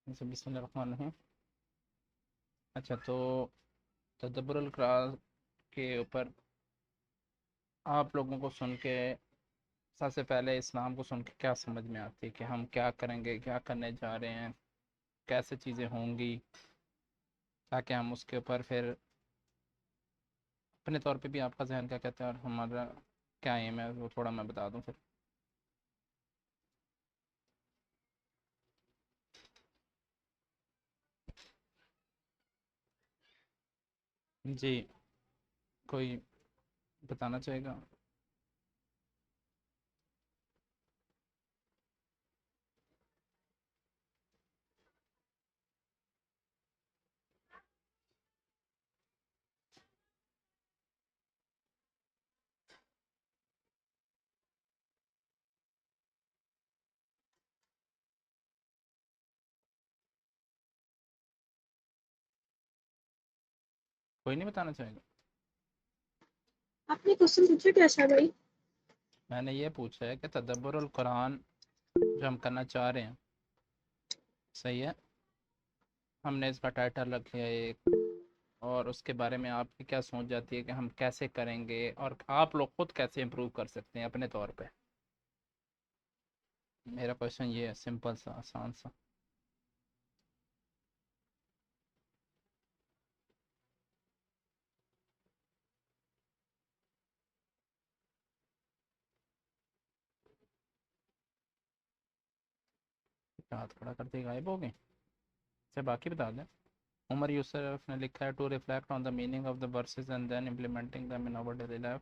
بسم اللہ الرحمن الرحیم. اچھا تو تدبر القرآن کے اوپر آپ لوگوں کو سن کے سب سے پہلے اسلام کو سن کے کیا سمجھ میں آتی ہے کہ ہم کیا کریں گے، کیا کرنے جا رہے ہیں، کیسے چیزیں ہوں گی، تاکہ ہم اس کے اوپر پھر اپنے طور پہ بھی آپ کا ذہن کیا کہتا ہے اور ہمارا کیا ایم ہے وہ تھوڑا میں بتا دوں پھر. جی کوئی بتانا چاہے گا؟ کوئی نہیں بتانا چاہے گا؟ آپ نے کوشچن پوچھا کیا شاہ بھائی؟ میں نے یہ پوچھا ہے کہ تدبر القرآن جو ہم کرنا چاہ رہے ہیں صحیح ہے، ہم نے اس کا ٹائٹل رکھ لیا ایک، اور اس کے بارے میں آپ کی کیا سوچ جاتی ہے کہ ہم کیسے کریں گے اور آپ لوگ خود کیسے امپروو کر سکتے ہیں اپنے طور پہ. میرا کوشچن یہ ہے، سمپل سا، آسان سا. ہاتھ کھڑا کرتے غائب ہو گئے سے باقی بتا دیں. عمر یوسف نے لکھا ہے to reflect on the meaning of the verses and then implementing them in our daily life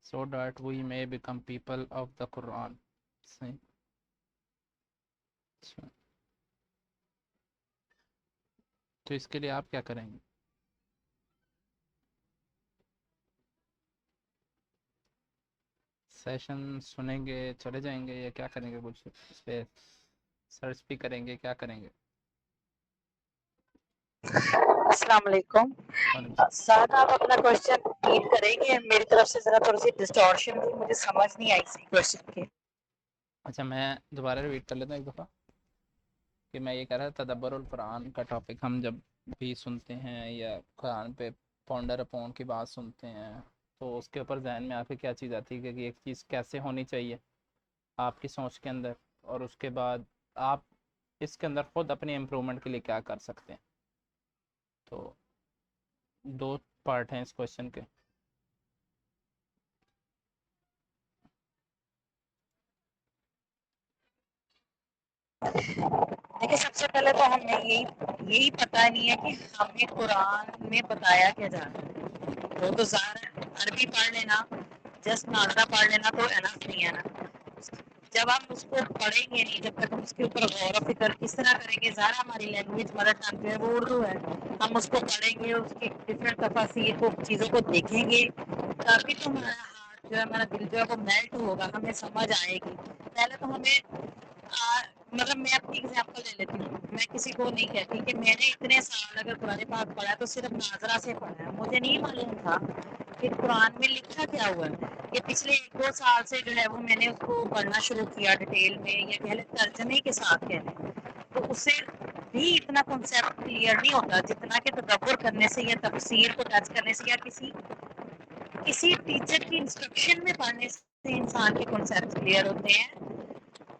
so that we may become people of the Quran. صحیح. اچھا تو اس کے لیے آپ کیا کریں گے؟ سیشن سنیں گے چلے جائیں گے یا کیا کریں گے؟ کچھ اس پہ سرچ بھی کریں گے، کیا کریں گے؟ السلام علیکم سعد، آپ اپنا کوشچن ریپیٹ کریں گے؟ میری طرف سے ذرا تھوڑی سی ڈسٹورشن تھی، مجھے سمجھ نہیں آئی سی کوشچن کی. اچھا میں دوبارہ ریپیٹ کر لیتا ہوں ایک دفعہ کہ میں یہ کہہ رہا تھا تدبر القرآن کا ٹاپک ہم جب بھی سنتے ہیں یا قرآن پہ پونڈر اپون کی بات سنتے ہیں تو اس کے اوپر ذہن میں آپ کی کیا چیز آتی ہے کہ ایک چیز کیسے ہونی چاہیے آپ کی سوچ کے اندر، اور اس کے بعد آپ اس کے اندر خود اپنی امپرومنٹ کے لیے کیا کر سکتے ہیں. تو دو پارٹ ہیں اس کوشچن کے. دیکھیں، سب سے پہلے تو ہمیں یہی پتہ نہیں ہے کہ ہمیں قرآن میں بتایا کیا جا رہا ہے. وہ تو ظاہر ہے عربی پڑھ لینا، جسٹ ناظرہ پڑھ لینا تو انف نہیں ہے نا. جب ہم اس کو پڑھیں گے نہیں، جب تک ہم اس کے اوپر غور و فکر کس طرح کریں گے، ظاہر ہماری لینگویج مدر ٹنگ جو ہے وہ اردو ہے، ہم اس کو پڑھیں گے، اس کی ڈفرینٹ تفاصیر کو، چیزوں کو دیکھیں گے، تبھی تو ہمارا ہاتھ جو ہے، ہمارا دل جو ہے وہ میلٹ ہوگا، ہمیں سمجھ آئے گی. پہلے تو ہمیں مطلب میں اپنی اگزامپل لے لیتی ہوں. میں کسی کو نہیں کہتی کہ میں نے اتنے سال اگر قرآن پاک پڑھا ہے تو صرف ناظرہ سے پڑھا ہے. مجھے نہیں معلوم تھا کہ قرآن میں لکھا کیا ہوا ہے. کہ پچھلے 1-2 سال سے جو ہے وہ میں نے اس کو پڑھنا شروع کیا ڈیٹیل میں، یا کہہ لیں ترجمے کے ساتھ کہہ لیں، تو اس سے بھی اتنا کنسیپٹ کلیئر نہیں ہوتا جتنا کہ تدبر کرنے سے یا تفسیر کو ٹچ کرنے سے یا کسی ٹیچر کی انسٹرکشن میں پڑھنے سے انسان کے کنسیپٹ کلیئر ہوتے ہیں.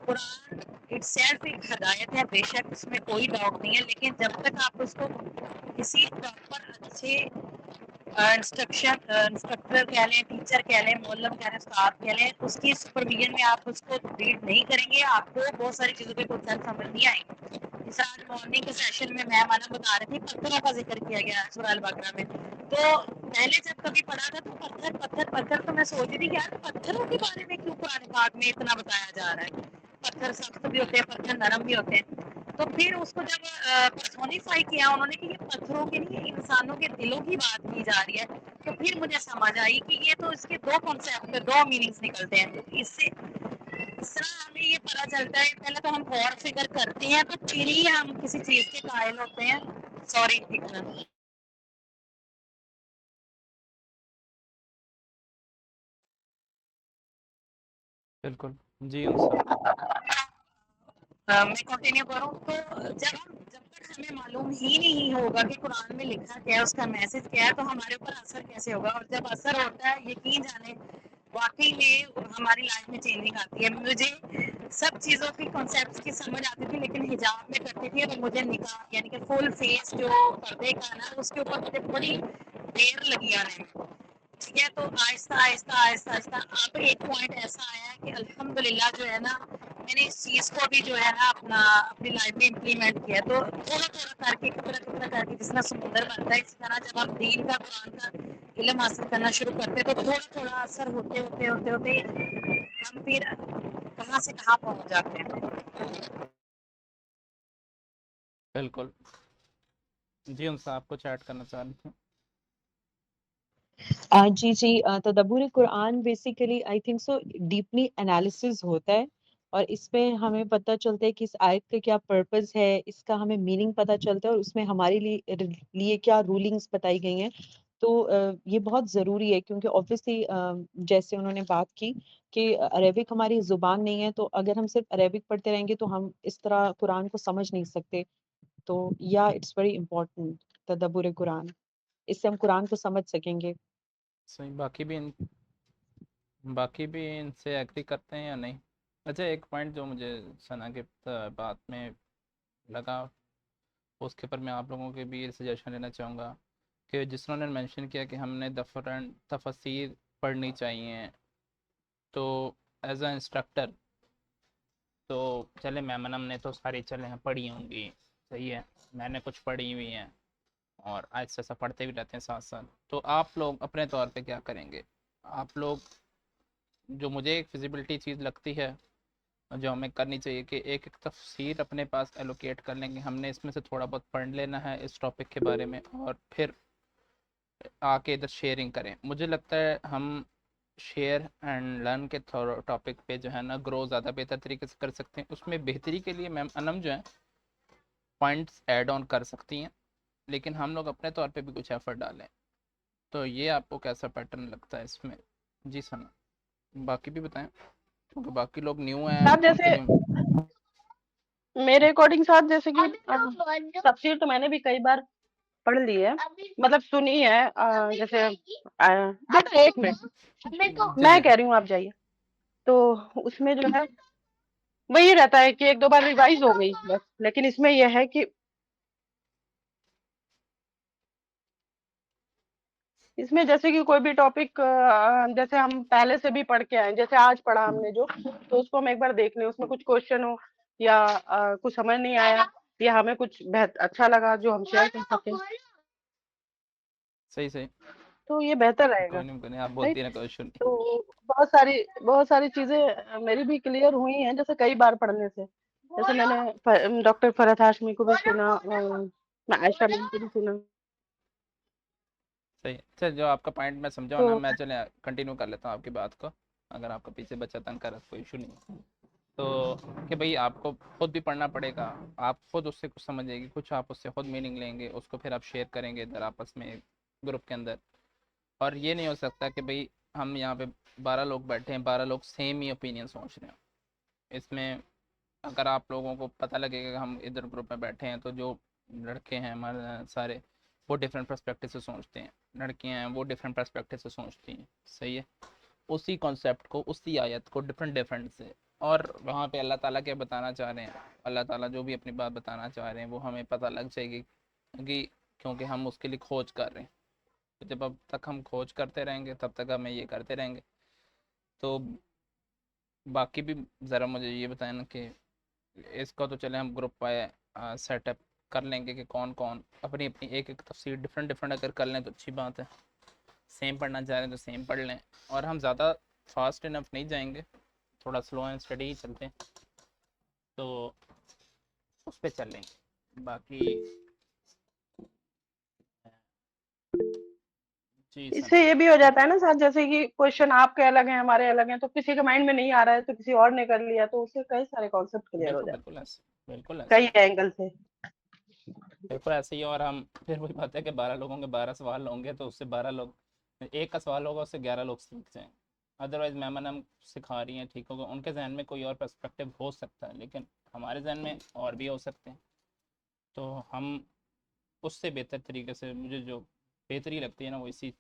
قرآن اٹ سیلف ایک ہدایت ہے، بے شک اس میں کوئی ڈاؤٹ نہیں ہے، لیکن جب تک آپ اس کو کسی پراپر اچھے انسٹرکٹر کہہ لیں، ٹیچر کہہ لیں، معلم کہہ لیں، استاد کہہ لیں، اس کی سپرویژن میں آپ اس کو ریڈ نہیں کریں گے، آپ کو بہت ساری چیزوں کے کنسیپٹ سمجھ نہیں آئیں گے. جیسے آج مارننگ کے سیشن میں میم آنا بتا رہی تھی، پتھروں کا ذکر کیا گیا ہے سورہ البقرہ میں. تو پہلے جب کبھی پڑھا تھا تو پتھر پتھر پتھر، تو میں سوچ رہی تھی یار پتھروں کے بارے میں کیوں قرآن پاک میں اتنا بتایا جا رہا ہے. پتھر سخت بھی ہوتے ہیں، پتھر نرم بھی ہوتے ہیں. تو پھر اس کو جب پرسونیفائی کیا انہوں نے کہ یہ پتھروں کے نہیں، انسانوں کے دلوں کی بات کی جا رہی ہے، تو پھر مجھے سمجھ آئی کہ یہ تو اس کے دو کنسیپٹ، دو میننگز نکلتے ہیں. اس سے اس طرح ہمیں یہ پتہ چلتا ہے، پہلے تو ہم غور فکر کرتے ہیں تو پھر ہی ہم کسی چیز کے قائل ہوتے ہیں. سوری بالکل. جی انصر. میں کنٹینیو کروں تو جب ہمیں معلوم ہی نہیں ہوگا کہ قرآن میں لکھا کیا ہے، اس کا میسج کیا ہے، تو ہمارے اوپر اثر کیسے ہوگا؟ اور جب اثر ہوتا ہے یقین جانے واقعی میں ہماری لائف میں چینجنگ آتی ہے. مجھے سب چیزوں کی کانسیپٹس کی سمجھ آتی تھی لیکن حجاب میں کرتی تھی، اور مجھے نکاح یعنی کہ فل فیس جو پردے کا نا اس کے اوپر مجھے بڑی دیر لگی آنے میں. ٹھیک ہے، تو آہستہ آہستہ آہستہ آہستہ اب ایک پوائنٹ ایسا آیا ہے کہ الحمدللہ جو ہے نا میں نے اس چیز کو بھی جو ہے نا اپنی لائف میں امپلیمنٹ کیا. تو تھوڑا تھوڑا کر کے کتنا کر کے جس طرح سمندر بنتا ہے اسی طرح جب ہم دین کا قرآن کا علم حاصل کرنا شروع کرتے تو تھوڑا تھوڑا اثر ہوتے ہوتے ہوتے ہوتے ہم پھر کہاں سے کہاں پہنچ جاتے ہیں. بالکل جی. ان سے آپ کچھ ایڈ کرنا چاہ رہے تھے؟ جی جی تدبر Quran basically I think so deeply analysis ہوتا ہے، اور اس میں ہمیں پتہ چلتا ہے کہ اس آیت کا کیا پرپز ہے، اس کا ہمیں میننگ پتہ چلتا ہے، اور اس میں ہمارے لیے کیا رولنگز بتائی گئی ہیں. تو یہ بہت ضروری ہے کیونکہ اوبویسلی جیسے انہوں نے بات کی کہ عربک ہماری زبان نہیں ہے، تو اگر ہم صرف عربک پڑھتے رہیں گے تو ہم اس طرح قرآن کو سمجھ نہیں سکتے. تو یا اٹس ویری امپورٹنٹ تدبر قرآن، اس سے ہم قرآن کو سمجھ سکیں گے. صحیح. باقی بھی ان سے ایگری کرتے ہیں یا نہیں؟ اچھا، ایک پوائنٹ جو مجھے ثنا کے بات میں لگا اس کے اوپر میں آپ لوگوں کے بھی سجیشن لینا چاہوں گا کہ جس نے مینشن کیا کہ ہم نے ڈفرینٹ تفاسیر پڑھنی چاہیے. تو ایز اے انسٹرکٹر تو چلے میمنم نے تو ساری چلیں پڑھی ہوں گی، صحیح ہے، میں نے کچھ پڑھی ہوئی ہیں اور آہستہ ایسا پڑھتے بھی رہتے ہیں ساتھ ساتھ. تو آپ لوگ اپنے طور پہ کیا کریں گے؟ آپ لوگ جو مجھے ایک فزیبلٹی چیز لگتی ہے جو ہمیں کرنی چاہیے کہ ایک ایک تفسیر اپنے پاس ایلوکیٹ کر لیں گے. ہم نے اس میں سے تھوڑا بہت پڑھ لینا ہے اس ٹاپک کے بارے میں اور پھر آ کے ادھر شیئرنگ کریں. مجھے لگتا ہے ہم شیئر اینڈ لرن کے ٹاپک پہ جو ہے نا گرو زیادہ بہتر طریقے سے کر سکتے ہیں. اس میں بہتری کے لیے میم انم جو ہیں پوائنٹس ایڈ آن کر سکتی ہیں، لیکن ہم لوگ اپنے طور پہ بھی کچھ ایفرٹ ڈالیں. تو یہ آپ کو کیسا پیٹرن لگتا ہے اس میں؟ جی ثنا، باقی بھی بتائیں کیونکہ باقی لوگ نیو ہیں صاحب ان کے جیسے لیے. میرے اکارڈنگ صاحب جیسے کہ تفسیر تو میں نے بھی کئی بار پڑھ لی ہے، مطلب سنی ہے. جیسے بیٹا ایک منٹ جی میں جی کہہ رہی ہوں آپ جائیے. تو اس میں جو ہے وہی رہتا ہے کہ ایک دو بار ریوائز ہو گئی بس، لیکن اس میں یہ ہے کہ اس میں جیسے کہ کوئی بھی ٹاپک جیسے ہم پہلے سے بھی پڑھ کے آئے، جیسے آج پڑھا ہم نے جو، تو اس کو ہم ایک بار دیکھ لیں، اس میں کچھ کوشچن ہو یا کچھ سمجھ نہیں آیا یا ہمیں کچھ اچھا لگا جو ہم شیئر کر سکیں، صحیح. تو یہ بہتر رہے گا. کوئی نہیں آپ رائٹ. بولتی ہیں کوئی ایشو نہیں. تو بہت ساری چیزیں میری بھی کلیئر ہوئی ہیں جیسے کئی بار پڑھنے سے. جیسے میں نے ڈاکٹر فرحت ہاشمی کو بھی سنا، میں عائشہ میم کو بھی سنا. صحیح. اچھا، جو آپ کا پوائنٹ میں سمجھا ہوں نا، تو میں چلیں کنٹینیو کر لیتا ہوں آپ کی بات کو، اگر آپ کا پیچھے بچہ تنگ کر رہا ہے کوئی ایشو نہیں. تو کہ بھئی آپ کو خود بھی پڑھنا پڑے گا، آپ خود اس سے کچھ سمجھے گی، کچھ آپ اس سے خود میننگ لیں گے، اس کو پھر آپ شیئر کریں گے ادھر آپس میں گروپ کے اندر. اور یہ نہیں ہو سکتا کہ بھئی ہم یہاں پہ 12 لوگ بیٹھے ہیں، 12 لوگ سیم ہی اوپینین سوچ رہے ہیں. اس میں اگر آپ لوگوں کو پتہ لگے گا کہ ہم ادھر گروپ میں بیٹھے ہیں تو جو لڑکے ہیں ہمارے سارے وہ ڈفرینٹ پرسپیکٹو سے سوچتے ہیں، لڑکیاں ہیں وہ ڈفرینٹ پرسپیکٹو سے سوچتی ہیں، صحیح ہے. اسی کانسیپٹ کو، اسی آیت کو ڈفرینٹ سے، اور وہاں پہ اللہ تعالیٰ کیا بتانا چاہ رہے ہیں، اللہ تعالیٰ جو بھی اپنی بات بتانا چاہ رہے ہیں وہ ہمیں پتہ لگ جائے گی کیونکہ ہم اس کے لیے کھوج کر رہے ہیں. تو جب اب تک ہم کھوج کرتے رہیں گے تب تک ہمیں یہ کرتے رہیں گے. تو باقی بھی ذرا مجھے یہ بتائیں نا کہ اس کا تو چلے ہم گروپ پہ سیٹ اپ کر لیں گے کہ کون کون اپنی ایک ایک تفسیر ڈفرینٹ اگر کر لیں تو اچھی بات ہے. سیم پڑھنا چاہ رہے ہیں تو سیم پڑھ لیں، اور ہم زیادہ فاسٹ انف نہیں جائیں گے، تھوڑا سلو اینڈ اسٹڈی ہی چلتے ہیں، تو اس پہ چل لیں گے. باقی جی اس سے سنا. یہ بھی ہو جاتا ہے نا سر، جیسے کہ کوشچن آپ کے الگ ہیں ہمارے الگ ہیں، تو کسی کے مائنڈ میں نہیں آ رہا ہے تو کسی اور نے کر لیا، تو اس سے کئی سارے کانسیپٹ کلیئر ہو بالکل جاتے بالکل ایسے، بالکل ہیں ایسے، کئی اینگل سے. بالکل ایسے ہی. اور ہم پھر وہی بات ہے کہ 12 لوگوں کے 12 سوال ہوں گے تو اس سے 12 لوگ، ایک کا سوال ہوگا اس سے 11 لوگ سیکھ جائیں. ادروائز میمن ہم سکھا رہی ہیں ٹھیک ہوگا، ان کے ذہن میں کوئی اور پرسپیکٹیو ہو سکتا ہے لیکن ہمارے ذہن میں اور بھی ہو سکتے ہیں. تو ہم اس سے بہتر طریقے سے مجھے جو بہتری لگتی ہے نا وہ اسی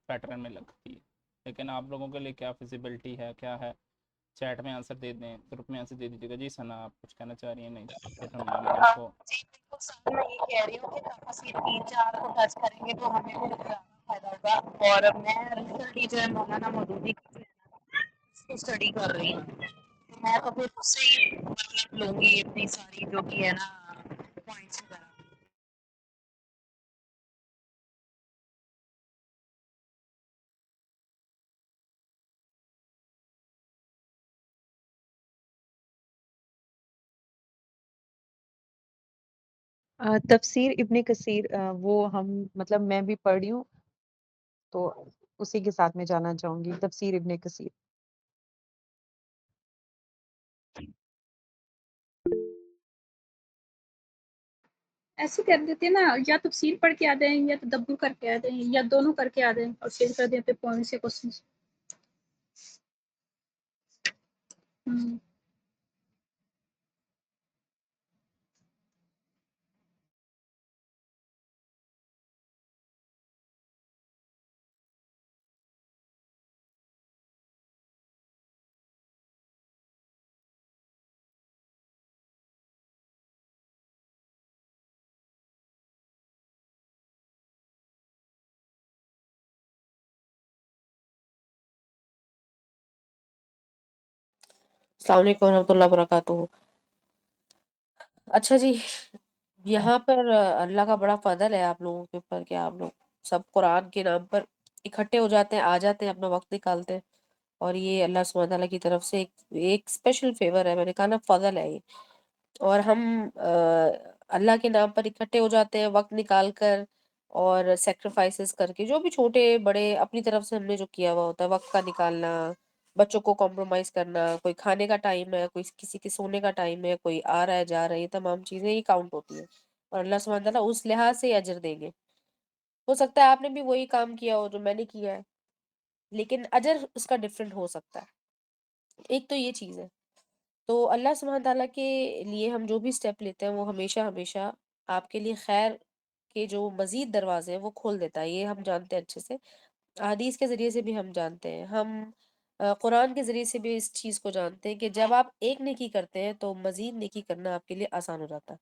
پیٹرن میں لگتی ہے. لیکن آپ لوگوں کے لیے کیا فیزیبلٹی ہے, کیا ہے, چیٹ میں آنسر دے دیں, گروپ میں آنسر دے دیجیے گا. جی ثنا آپ کچھ کہنا چاہ رہی ہیں؟ نہیں پھر ہم ان کو جی بالکل سر, میں یہ کہہ رہی ہوں کہ تفصیل 3-4 کو ٹچ کریں گے تو ہمیں بھی زیادہ فائدہ ہوگا. اور میں ریسرچ ٹیچر مولانا مودودی کی اس کو اسٹڈی کر رہی ہوں, تو میں تو پھر اس سے ہی مطلب لوں گی اپنی ساری جو کہ ہے نا پوائنٹس وغیرہ. تفسیر ابن کثیر وہ ہم مطلب میں بھی پڑھ رہی ہوں تو اسی کے ساتھ میں جانا چاہوں گی, تفسیر ابن کثیر. ایسے کر دیتے ہیں نا, یا تفسیر پڑھ کے آ جائیں یا تدبر کر کے آ جائیں یا دونوں کر کے آ جائیں اور شیئر کر دیں پھر پوائنٹ سے کوشچن. السلام علیکم ورحمۃ اللہ وبرکاتہ. اچھا جی, یہاں پر اللہ کا بڑا فضل ہے آپ لوگوں کے اوپر کہ آپ لوگ سب قرآن کے نام پر اکٹھے ہو جاتے ہیں, آ جاتے ہیں, اپنا وقت نکالتے ہیں. اور یہ اللہ سبحانہ تعالیٰ کی طرف سے ایک اسپیشل فیور ہے, میں نے کہا نا فضل ہے یہ. اور ہم اللہ کے نام پر اکٹھے ہو جاتے ہیں وقت نکال کر, اور سیکریفائسز کر کے, جو بھی چھوٹے بڑے اپنی طرف سے ہم نے جو کیا ہوا ہوتا ہے, وقت کا نکالنا, بچوں کو کمپرومائز کرنا, کوئی کھانے کا ٹائم ہے, کوئی کسی کے سونے کا ٹائم ہے, کوئی آ رہا ہے جا رہا ہے, یہ تمام چیزیں ہی کاؤنٹ ہوتی ہیں. اور اللہ سبحانہ تعالیٰ اس لحاظ سے اجر دیں گے. ہو سکتا ہے آپ نے بھی وہی کام کیا ہو جو میں نے کیا ہے, لیکن اجر اس کا ڈفرینٹ ہو سکتا ہے. ایک تو یہ چیز ہے. تو اللہ سبحانہ تعالیٰ کے لیے ہم جو بھی سٹیپ لیتے ہیں وہ ہمیشہ ہمیشہ آپ کے لیے خیر کے جو مزید دروازے ہیں وہ کھول دیتا ہے. یہ ہم جانتے ہیں اچھے سے, حدیث کے ذریعے سے بھی ہم جانتے ہیں, ہم قرآن کے ذریعے سے بھی اس چیز کو جانتے ہیں کہ جب آپ ایک نیکی کرتے ہیں تو مزید نیکی کرنا آپ کے لیے آسان ہو جاتا ہے.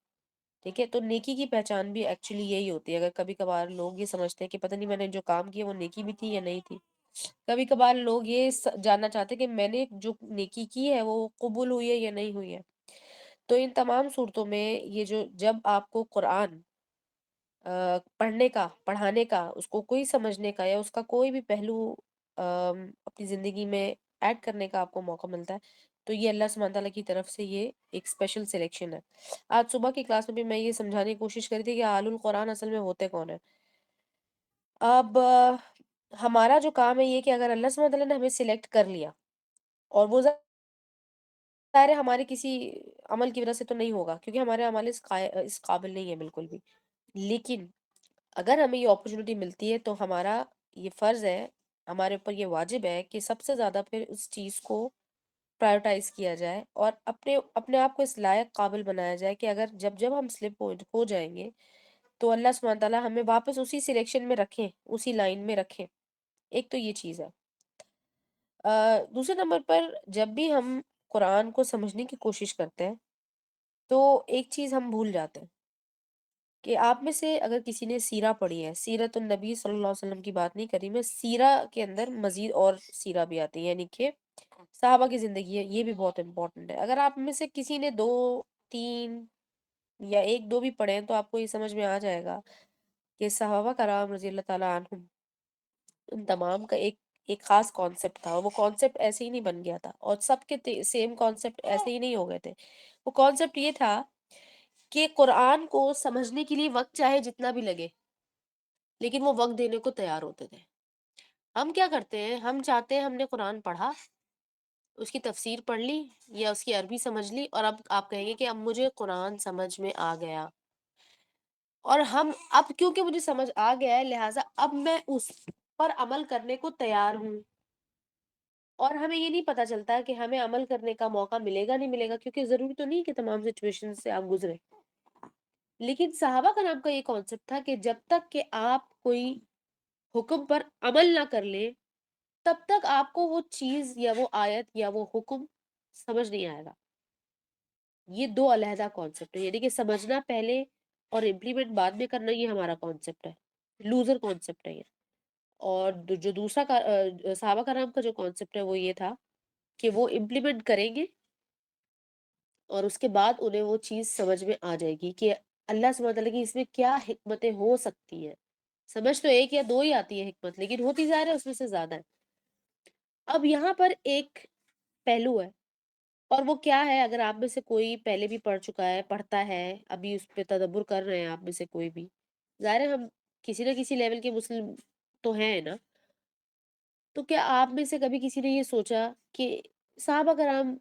ٹھیک ہے, تو نیکی کی پہچان بھی ایکچولی یہی ہوتی ہے. اگر کبھی کبھار لوگ یہ سمجھتے ہیں کہ پتہ نہیں میں نے جو کام کیا وہ نیکی بھی تھی یا نہیں تھی, کبھی کبھار لوگ یہ جاننا چاہتے ہیں کہ میں نے جو نیکی کی ہے وہ قبول ہوئی ہے یا نہیں ہوئی ہے. تو ان تمام صورتوں میں یہ جو جب آپ کو قرآن پڑھنے کا, پڑھانے کا, اس کو کوئی سمجھنے کا, یا اس کا کوئی بھی پہلو اپنی زندگی میں ایڈ کرنے کا آپ کو موقع ملتا ہے, تو یہ اللہ سبحانہ تعالیٰ کی طرف سے یہ ایک اسپیشل سلیکشن ہے. آج صبح کی کلاس میں بھی میں یہ سمجھانے کی کوشش کری تھی کہ اہل القرآن اصل میں ہوتے کون ہیں. اب ہمارا جو کام ہے یہ کہ اگر اللہ سبحانہ تعالیٰ نے ہمیں سلیکٹ کر لیا, اور وہ ظاہر ہے ہمارے کسی عمل کی وجہ سے تو نہیں ہوگا کیونکہ ہمارے عمل اس قابل نہیں ہے بالکل بھی, لیکن اگر ہمیں یہ اپرچونٹی ملتی ہے تو ہمارا یہ فرض ہے, ہمارے اوپر یہ واجب ہے کہ سب سے زیادہ پھر اس چیز کو پرائیورٹائز کیا جائے, اور اپنے آپ کو اس لائق قابل بنایا جائے کہ اگر جب ہم سلپ ہو جائیں گے تو اللہ سبحانہ تعالیٰ ہمیں واپس اسی سلیکشن میں رکھیں, اسی لائن میں رکھیں. ایک تو یہ چیز ہے. دوسرے نمبر پر جب بھی ہم قرآن کو سمجھنے کی کوشش کرتے ہیں تو ایک چیز ہم بھول جاتے ہیں کہ آپ میں سے اگر کسی نے سیرہ پڑھی ہے, سیرت النبی صلی اللہ علیہ وسلم کی بات نہیں کری میں, سیرہ کے اندر مزید اور سیرہ بھی آتی ہے, یعنی کہ صحابہ کی زندگی ہے, یہ بھی بہت امپورٹنٹ ہے. اگر آپ میں سے کسی نے 2-3 یا 1-2 بھی پڑھے ہیں تو آپ کو یہ سمجھ میں آ جائے گا کہ صحابہ کرام رضی اللہ تعالیٰ عنہم ان تمام کا ایک خاص کانسیپٹ تھا, اور وہ کانسیپٹ ایسے ہی نہیں بن گیا تھا, اور سب کے سیم کانسیپٹ ایسے ہی نہیں ہو گئے تھے. وہ کانسیپٹ یہ تھا کہ قرآن کو سمجھنے کے لیے وقت چاہے جتنا بھی لگے, لیکن وہ وقت دینے کو تیار ہوتے تھے. ہم کیا کرتے ہیں, ہم چاہتے ہیں ہم نے قرآن پڑھا, اس کی تفسیر پڑھ لی یا اس کی عربی سمجھ لی, اور اب آپ کہیں گے کہ اب مجھے قرآن سمجھ میں آ گیا, اور ہم اب کیونکہ مجھے سمجھ آ گیا ہے لہٰذا اب میں اس پر عمل کرنے کو تیار ہوں. اور ہمیں یہ نہیں پتا چلتا کہ ہمیں عمل کرنے کا موقع ملے گا نہیں ملے گا, کیونکہ ضروری تو نہیں کہ تمام سچویشن سے آپ گزرے, لیکن صحابہ کرام کا یہ کانسیپٹ تھا کہ جب تک کہ آپ کوئی حکم پر عمل نہ کر لیں تب تک آپ کو وہ چیز یا وہ آیت یا وہ حکم سمجھ نہیں آئے گا. یہ دو علیحدہ کانسیپٹ ہے، یعنی کہ سمجھنا پہلے اور امپلیمنٹ بعد میں کرنا، یہ ہمارا کانسیپٹ ہے، لوزر کانسیپٹ ہے یہ. اور جو دوسرا صحابہ کرام کا جو کانسیپٹ ہے وہ یہ تھا کہ وہ امپلیمنٹ کریں گے اور اس کے بعد انہیں وہ چیز سمجھ میں آ جائے گی کہ اللہ سبحانہ وتعالیٰ کی اس میں کیا حکمتیں ہو سکتی ہیں. سمجھ تو ایک یا دو ہی آتی ہے حکمت، لیکن ہوتی ظاہر ہے اس میں سے زیادہ ہے. اب یہاں پر ایک پہلو ہے، اور وہ کیا ہے، اگر آپ میں سے کوئی پہلے بھی پڑھ چکا ہے، پڑھتا ہے، ابھی اس پہ تدبر کر رہے ہیں آپ میں سے کوئی بھی، ظاہر ہے ہم کسی نہ کسی لیول کے مسلم تو ہیں نا. تو کیا آپ میں سے کبھی کسی نے یہ سوچا کہ صحابہ کرام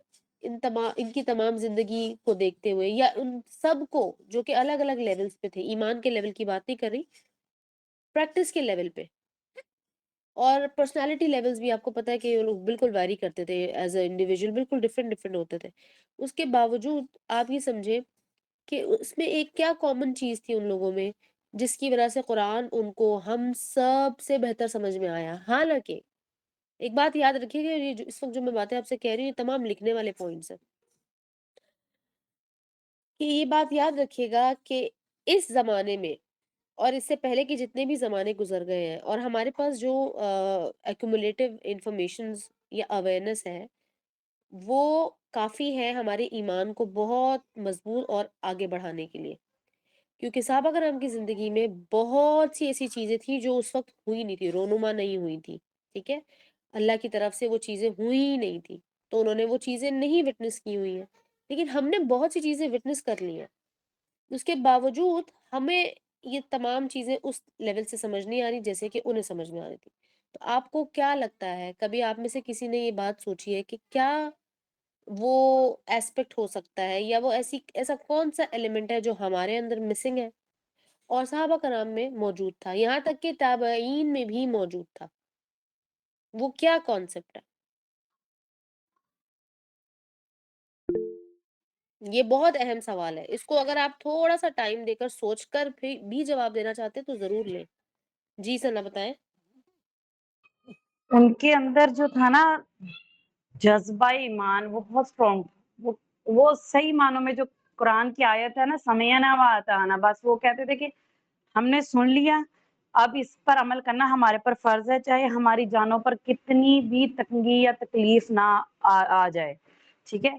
ان کی تمام زندگی کو دیکھتے ہوئے، یا ان سب کو جو کہ الگ الگ لیولز پہ تھے، ایمان کے لیول کی بات نہیں کر رہی، پریکٹس کے لیول پہ اور پرسنالٹی لیولز بھی آپ کو پتا ہے کہ وہ لوگ بالکل ویری کرتے تھے، ایز اے انڈیویجول بالکل ڈفرینٹ ہوتے تھے. اس کے باوجود آپ یہ سمجھے کہ اس میں ایک کیا کامن چیز تھی ان لوگوں میں، جس کی وجہ سے قرآن ان کو ہم سب سے بہتر سمجھ میں آیا. حالانکہ ایک بات یاد رکھیے کہ یہ اس وقت جو میں باتیں آپ سے کہہ رہی ہوں یہ تمام لکھنے والے پوائنٹس ہیں، کہ یہ بات یاد رکھیے گا کہ اس زمانے میں اور اس سے پہلے کے جتنے بھی زمانے گزر گئے ہیں، اور ہمارے پاس جو ایکومولیٹو انفارمیشنز یا اویئرنیس ہے وہ کافی ہے ہمارے ایمان کو بہت مضبوط اور آگے بڑھانے کے لیے. کیونکہ صحابہ کرام کی زندگی میں بہت سی ایسی چیزیں تھیں جو اس وقت ہوئی نہیں تھی، رونما نہیں ہوئی تھی، ٹھیک ہے، اللہ کی طرف سے وہ چیزیں ہوئی ہی نہیں تھی، تو انہوں نے وہ چیزیں نہیں وٹنس کی ہوئی ہیں. لیکن ہم نے بہت سی چیزیں وٹنس کر لی ہیں، اس کے باوجود ہمیں یہ تمام چیزیں اس لیول سے سمجھ نہیں آ رہی جیسے کہ انہیں سمجھ میں آ رہی تھی. تو آپ کو کیا لگتا ہے، کبھی آپ میں سے کسی نے یہ بات سوچی ہے کہ کیا وہ ایسپیکٹ ہو سکتا ہے، یا وہ ایسا کون سا ایلیمنٹ ہے جو ہمارے اندر مسنگ ہے اور صحابہ کرام میں موجود تھا، یہاں تک کہ تابعین میں بھی موجود تھا؟ وہ کیا کانسیپٹ ہے؟ یہ بہت اہم سوال ہے، اس کو اگر آپ تھوڑا سا ٹائم دے کر سوچ کر پھر بھی جواب دینا چاہتے ہیں تو ضرور لیں. جی سنا بتائیں. ان کے اندر جو تھا نا جذبہ ایمان وہ بہت اسٹرانگ، وہ صحیح معنوں میں جو قرآن کی آیت ہے نا، سمعنا و اطعنا، بس وہ کہتے تھے کہ ہم نے سن لیا، اب اس پر عمل کرنا ہمارے پر فرض ہے، چاہے ہماری جانوں پر کتنی بھی تنگی یا تکلیف نہ آ جائے. ٹھیک ہے،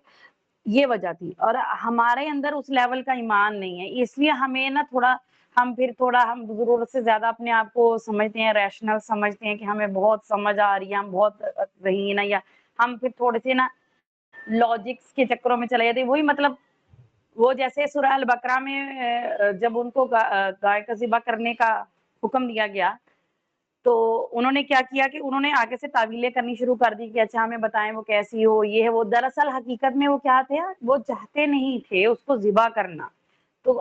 یہ وجہ تھی. اور ہمارے اندر اس لیول کا ایمان نہیں ہے، اس لیے ہمیں نا ہم ضرورت سے زیادہ اپنے آپ کو سمجھتے ہیں، ریشنل سمجھتے ہیں کہ ہمیں بہت سمجھ آ رہی ہے، ہم بہت ذہین ہے، یا ہم پھر تھوڑے سے نا لاجکس کے چکروں میں چلے جاتے ہیں. وہی مطلب وہ جیسے سورہ البقرہ میں جب ان کو گائے کا ذبح کرنے کا حکم دیا گیا تو انہوں نے کیا کیا کہ انہوں نے آگے سے تعویلیں کرنی شروع کر دی کہ اچھا ہمیں بتائیں وہ کیسی ہو، یہ ہے وہ. دراصل حقیقت میں وہ کیا تھے، وہ چاہتے نہیں تھے اس کو ذبح کرنا. تو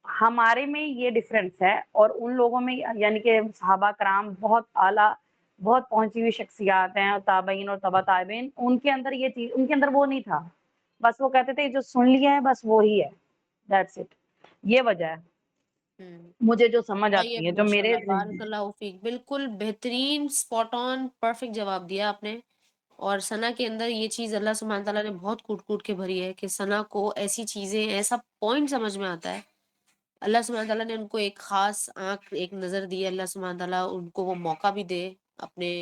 ہمارے میں یہ ڈفرینس ہے، اور ان لوگوں میں یعنی کہ صحابہ کرام بہت اعلیٰ، بہت پہنچی ہوئی شخصیات ہیں، اور تابعین اور تبع تابعین، ان کے اندر یہ چیز، ان کے اندر وہ نہیں تھا. بس وہ کہتے تھے جو سن لیا ہے بس وہی ہے، دیٹس اٹ. یہ وجہ ہے مجھے جو سمجھ آتی ہے، جو ماشاء میرے اللہ، بارک اللہ فیک، بالکل بہترین، اسپاٹ آن، پرفیکٹ جواب دیا آپ نے. اور ثنا کے اندر یہ چیز اللہ سبحانہ تعالیٰ نے بہت کوٹ کوٹ کے بھری ہے کہ ثنا کو ایسی چیزیں، ایسا پوائنٹ سمجھ میں آتا ہے. اللہ سبحانہ تعالیٰ نے ان کو ایک خاص آنکھ، ایک نظر دی ہے. اللہ سبحانہ تعالیٰ ان کو وہ موقع بھی دے اپنے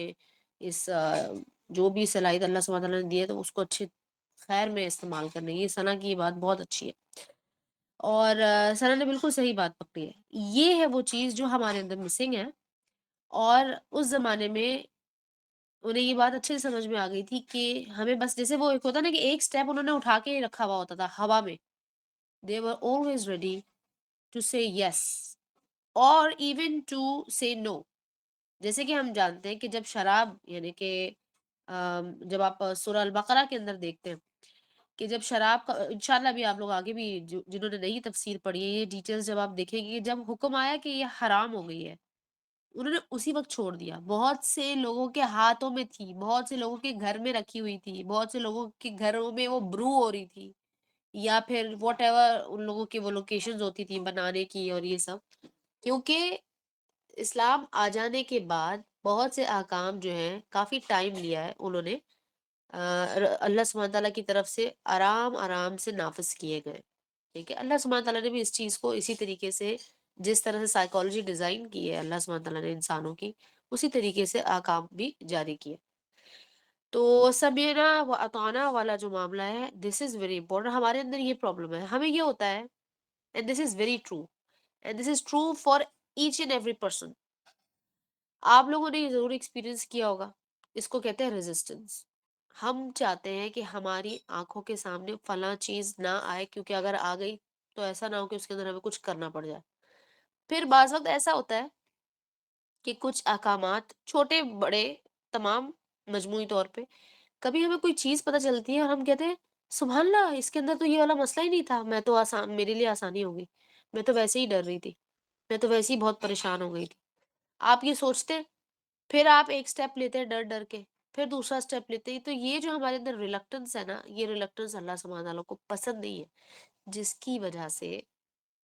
اس جو بھی صلاحیت اللہ سبحانہ تعالیٰ نے دی ہے تو اس کو اچھے خیر میں استعمال کرنے. یہ ثنا کی یہ بات بہت اچھی ہے، اور ثنا نے بالکل صحیح بات پکڑی ہے. یہ ہے وہ چیز جو ہمارے اندر مسنگ ہے، اور اس زمانے میں انہیں یہ بات اچھے سے سمجھ میں آ گئی تھی کہ ہمیں بس، جیسے وہ ایک ہوتا نا کہ ایک سٹیپ انہوں نے اٹھا کے رکھا ہوا ہوتا تھا ہوا میں. they were always ready to say yes or even to say no. جیسے کہ ہم جانتے ہیں کہ جب شراب، یعنی کہ جب آپ سورہ البقرہ کے اندر دیکھتے ہیں کہ جب شراب کا، انشاءاللہ بھی آپ لوگ آگے بھی جنہوں نے نئی تفسیر پڑھی ہے یہ ڈیٹیلز جب آپ دیکھیں گے، جب حکم آیا کہ یہ حرام ہو گئی ہے انہوں نے اسی وقت چھوڑ دیا. بہت سے لوگوں کے ہاتھوں میں تھی، بہت سے لوگوں کے گھر میں رکھی ہوئی تھی، بہت سے لوگوں کے گھروں میں وہ برو ہو رہی تھی، یا پھر واٹ ایور ان لوگوں کی وہ لوکیشنز ہوتی تھی بنانے کی اور یہ سب. کیونکہ اسلام آ جانے کے بعد بہت سے احکام جو ہیں کافی ٹائم لیا ہے انہوں نے اللہ سبحانہ تعالیٰ کی طرف سے آرام آرام سے نافذ کیے گئے. ٹھیک ہے. اللہ سبحانہ تعالیٰ نے بھی اس چیز کو اسی طریقے سے جس طرح سے سائیکالوجی ڈیزائن کی ہے اللہ سبحانہ تعالیٰ نے انسانوں کی اسی طریقے سے احکام بھی جاری کیے. تو سمینا و اطانا والا جو معاملہ ہے دس از ویری امپورٹنٹ. ہمارے اندر یہ پرابلم ہے, ہمیں یہ ہوتا ہے and this is very true and this is true for each and every person. آپ لوگوں نے یہ ضرور ایکسپیرینس کیا ہوگا, اس کو کہتے ہیں ریزسٹنس. ہم چاہتے ہیں کہ ہماری آنکھوں کے سامنے فلاں چیز نہ آئے, کیونکہ اگر آ گئی تو ایسا نہ ہو کہ اس کے اندر ہمیں کچھ کرنا پڑ جائے. پھر بعض وقت ایسا ہوتا ہے کہ کچھ احکامات چھوٹے بڑے تمام مجموعی طور پہ کبھی ہمیں کوئی چیز پتہ چلتی ہے اور ہم کہتے ہیں سبحان اللہ اس کے اندر تو یہ والا مسئلہ ہی نہیں تھا, میں تو میرے لیے آسانی ہوگی, میں تو ویسے ہی ڈر رہی تھی, میں تو ویسے ہی بہت پریشان ہو گئی تھی. آپ یہ سوچتے ہیں, پھر آپ ایک سٹیپ لیتے ہیں ڈر ڈر کے, پھر دوسرا سٹیپ لیتے ہیں. تو یہ جو ہمارے اندر ریلکٹنس ہے نا, یہ ریلکٹنس اللہ سبحانہ تعالیٰ کو پسند نہیں ہے, جس کی وجہ سے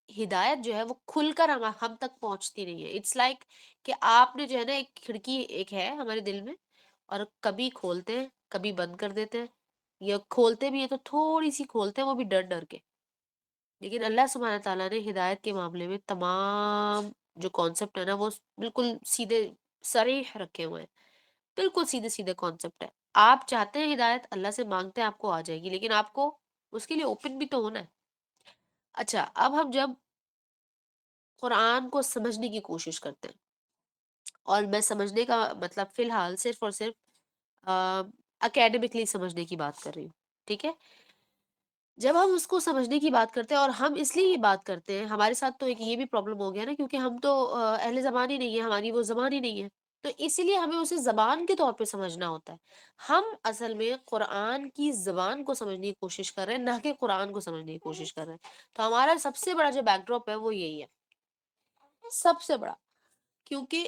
ہدایت جو ہے وہ کھل کر ہم تک پہنچتی نہیں ہے. اٹس لائک کہ آپ نے جو ہے نا ایک کھڑکی ایک ہے ہمارے دل میں, اور کبھی کھولتے ہیں کبھی بند کر دیتے ہیں, یا کھولتے بھی ہیں تو تھوڑی سی کھولتے ہیں وہ بھی ڈر ڈر کے. لیکن اللہ سبحانہ تعالیٰ نے ہدایت کے معاملے میں تمام جو کانسیپٹ ہے نا وہ بالکل سیدھے صریح رکھے ہوئے ہیں, بالکل سیدھے سیدھے کانسیپٹ ہے. آپ چاہتے ہیں ہدایت, اللہ سے مانگتے ہیں آپ کو آ جائے گی, لیکن آپ کو اس کے لیے اوپن بھی تو ہونا ہے. اچھا, اب ہم جب قرآن کو سمجھنے کی کوشش کرتے ہیں, اور میں سمجھنے کا مطلب فی الحال صرف اور صرف اکیڈمکلی سمجھنے کی بات کر رہی ہوں, ٹھیک ہے. جب ہم اس کو سمجھنے کی بات کرتے ہیں, اور ہم اس لیے یہ بات کرتے ہیں, ہمارے ساتھ تو ایک یہ بھی پرابلم ہو گیا نا, کیونکہ ہم تو اہل زبان ہی نہیں ہے, ہماری وہ زبان ہی نہیں ہے, تو اسی لیے ہمیں اسے زبان کے طور پہ سمجھنا ہوتا ہے. ہم اصل میں قرآن کی زبان کو سمجھنے کی کوشش کر رہے ہیں, نہ کہ قرآن کو سمجھنے کی کوشش کر رہے ہیں. تو ہمارا سب سے بڑا جو بیک ڈراپ ہے وہ یہی ہے, سب سے بڑا, کیونکہ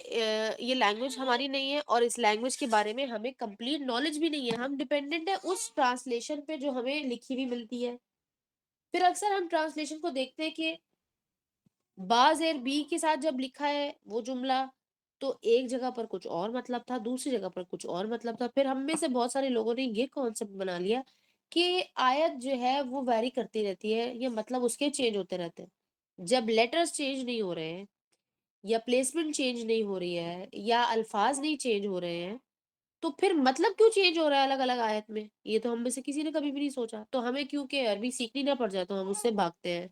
یہ لینگویج ہماری نہیں ہے, اور اس لینگویج کے بارے میں ہمیں کمپلیٹ نالج بھی نہیں ہے. ہم ڈپینڈنٹ ہے اس ٹرانسلیشن پہ جو ہمیں لکھی ہوئی ملتی ہے. پھر اکثر ہم ٹرانسلیشن کو دیکھتے ہیں کہ با زیر بی کے ساتھ جب لکھا ہے وہ جملہ تو ایک جگہ پر کچھ اور مطلب تھا, دوسری جگہ پر کچھ اور مطلب تھا. پھر ہم میں سے بہت سارے لوگوں نے یہ کانسیپٹ بنا لیا کہ آیت جو ہے وہ ویری کرتی رہتی ہے, یہ مطلب اس کے چینج ہوتے رہتے ہیں. جب لیٹرز چینج نہیں ہو رہے ہیں, یا پلیسمنٹ چینج نہیں ہو رہی ہے, یا الفاظ نہیں چینج ہو رہے ہیں, تو پھر مطلب کیوں چینج ہو رہا ہے الگ الگ آیت میں؟ یہ تو ہم میں سے کسی نے کبھی بھی نہیں سوچا. تو ہمیں کیونکہ عربی سیکھنی نہ پڑ جائے تو ہم اس سے بھاگتے ہیں.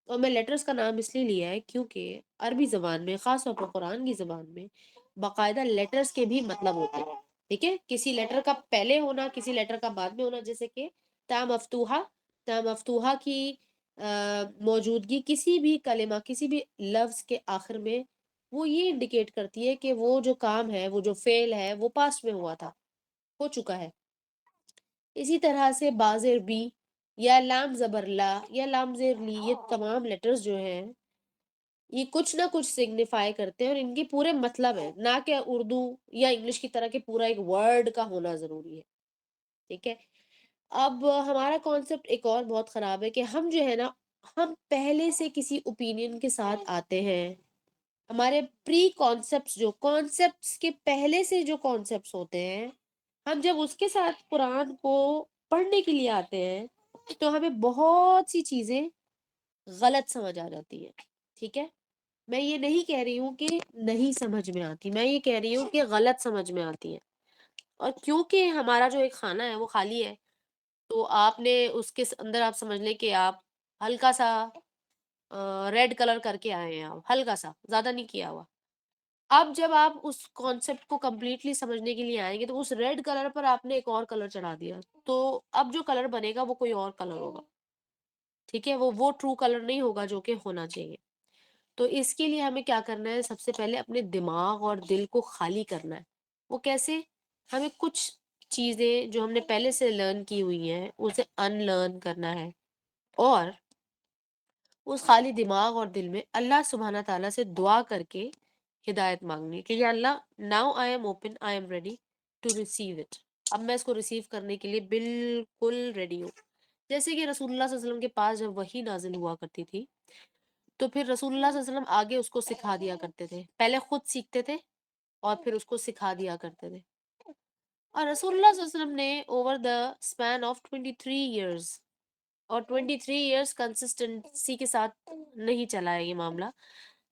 اور میں لیٹرز کا نام اس لیے لیا ہے کیونکہ عربی زبان میں, خاص طور پر قرآن کی زبان میں, باقاعدہ لیٹرز کے بھی مطلب ہوتے ہیں. ٹھیک ہے, کسی لیٹر کا پہلے ہونا, کسی لیٹر کا بعد میں ہونا, جیسے کہ تا مفتوحہ کی موجودگی کسی بھی کلمہ, کسی بھی لفظ کے آخر میں, وہ یہ انڈیکیٹ کرتی ہے کہ وہ جو کام ہے, وہ جو فعل ہے, وہ پاسٹ میں ہوا تھا, ہو چکا ہے. اسی طرح سے بازر بی, یا لام زبر لا, یا لام زیر لی, یہ تمام لیٹرز جو ہیں یہ کچھ نہ کچھ سگنیفائی کرتے ہیں, اور ان کے پورے مطلب ہیں, نہ کہ اردو یا انگلش کی طرح کے پورا ایک ورڈ کا ہونا ضروری ہے. ٹھیک ہے. اب ہمارا کانسیپٹ ایک اور بہت خراب ہے کہ ہم جو ہے نا, ہم پہلے سے کسی اوپینین کے ساتھ آتے ہیں. ہمارے پری کانسیپٹس, جو کانسیپٹس کے پہلے سے جو کانسیپٹس ہوتے ہیں, ہم جب اس کے ساتھ قرآن کو پڑھنے کے لیے آتے ہیں تو ہمیں بہت سی چیزیں غلط سمجھ آ جاتی ہیں. ٹھیک ہے, میں یہ نہیں کہہ رہی ہوں کہ نہیں سمجھ میں آتی, میں یہ کہہ رہی ہوں کہ غلط سمجھ میں آتی ہیں. اور کیونکہ ہمارا جو ایک خانہ ہے وہ خالی ہے, تو آپ نے اس کے اندر آپ سمجھ لیں کہ آپ ہلکا سا ریڈ کلر کر کے آئے ہیں, آپ ہلکا سا, زیادہ نہیں کیا ہوا. اب جب آپ اس کانسیپٹ کو کمپلیٹلی سمجھنے کے لیے آئیں گے تو اس ریڈ کلر پر آپ نے ایک اور کلر چڑھا دیا, تو اب جو کلر بنے گا وہ کوئی اور کلر ہوگا. ٹھیک ہے, وہ ٹرو کلر نہیں ہوگا جو کہ ہونا چاہیے. تو اس کے لیے ہمیں کیا کرنا ہے, سب سے پہلے اپنے دماغ اور دل کو خالی کرنا ہے. وہ کیسے؟ ہمیں کچھ چیزیں جو ہم نے پہلے سے لرن کی ہوئی ہیں اسے ان لرن کرنا ہے, اور اس خالی دماغ اور دل میں اللہ سبحانہ تعالیٰ سے دعا کر کے ہدایت مانگنی کہ یا Allah, now I am open, I am ready to receive it. اب میں اس کو ریسیو کرنے کے لیے بالکل ریڈی ہوں. جیسے کہ رسول اللہ صلی اللہ علیہ وسلم کے پاس جب وحی نازل ہوا کرتی تھی تو پھر رسول اللہ صلی اللہ علیہ وسلم آگے اس کو سکھا دیا کرتے تھے، پہلے خود سیکھتے تھے اور پھر اس کو سکھا دیا کرتے تھے. اور رسول اللہ صلی اللہ علیہ وسلم نے over the span of 23 years اور 23 ایئرس کنسسٹنسی کے ساتھ نہیں چلا ہے یہ معاملہ.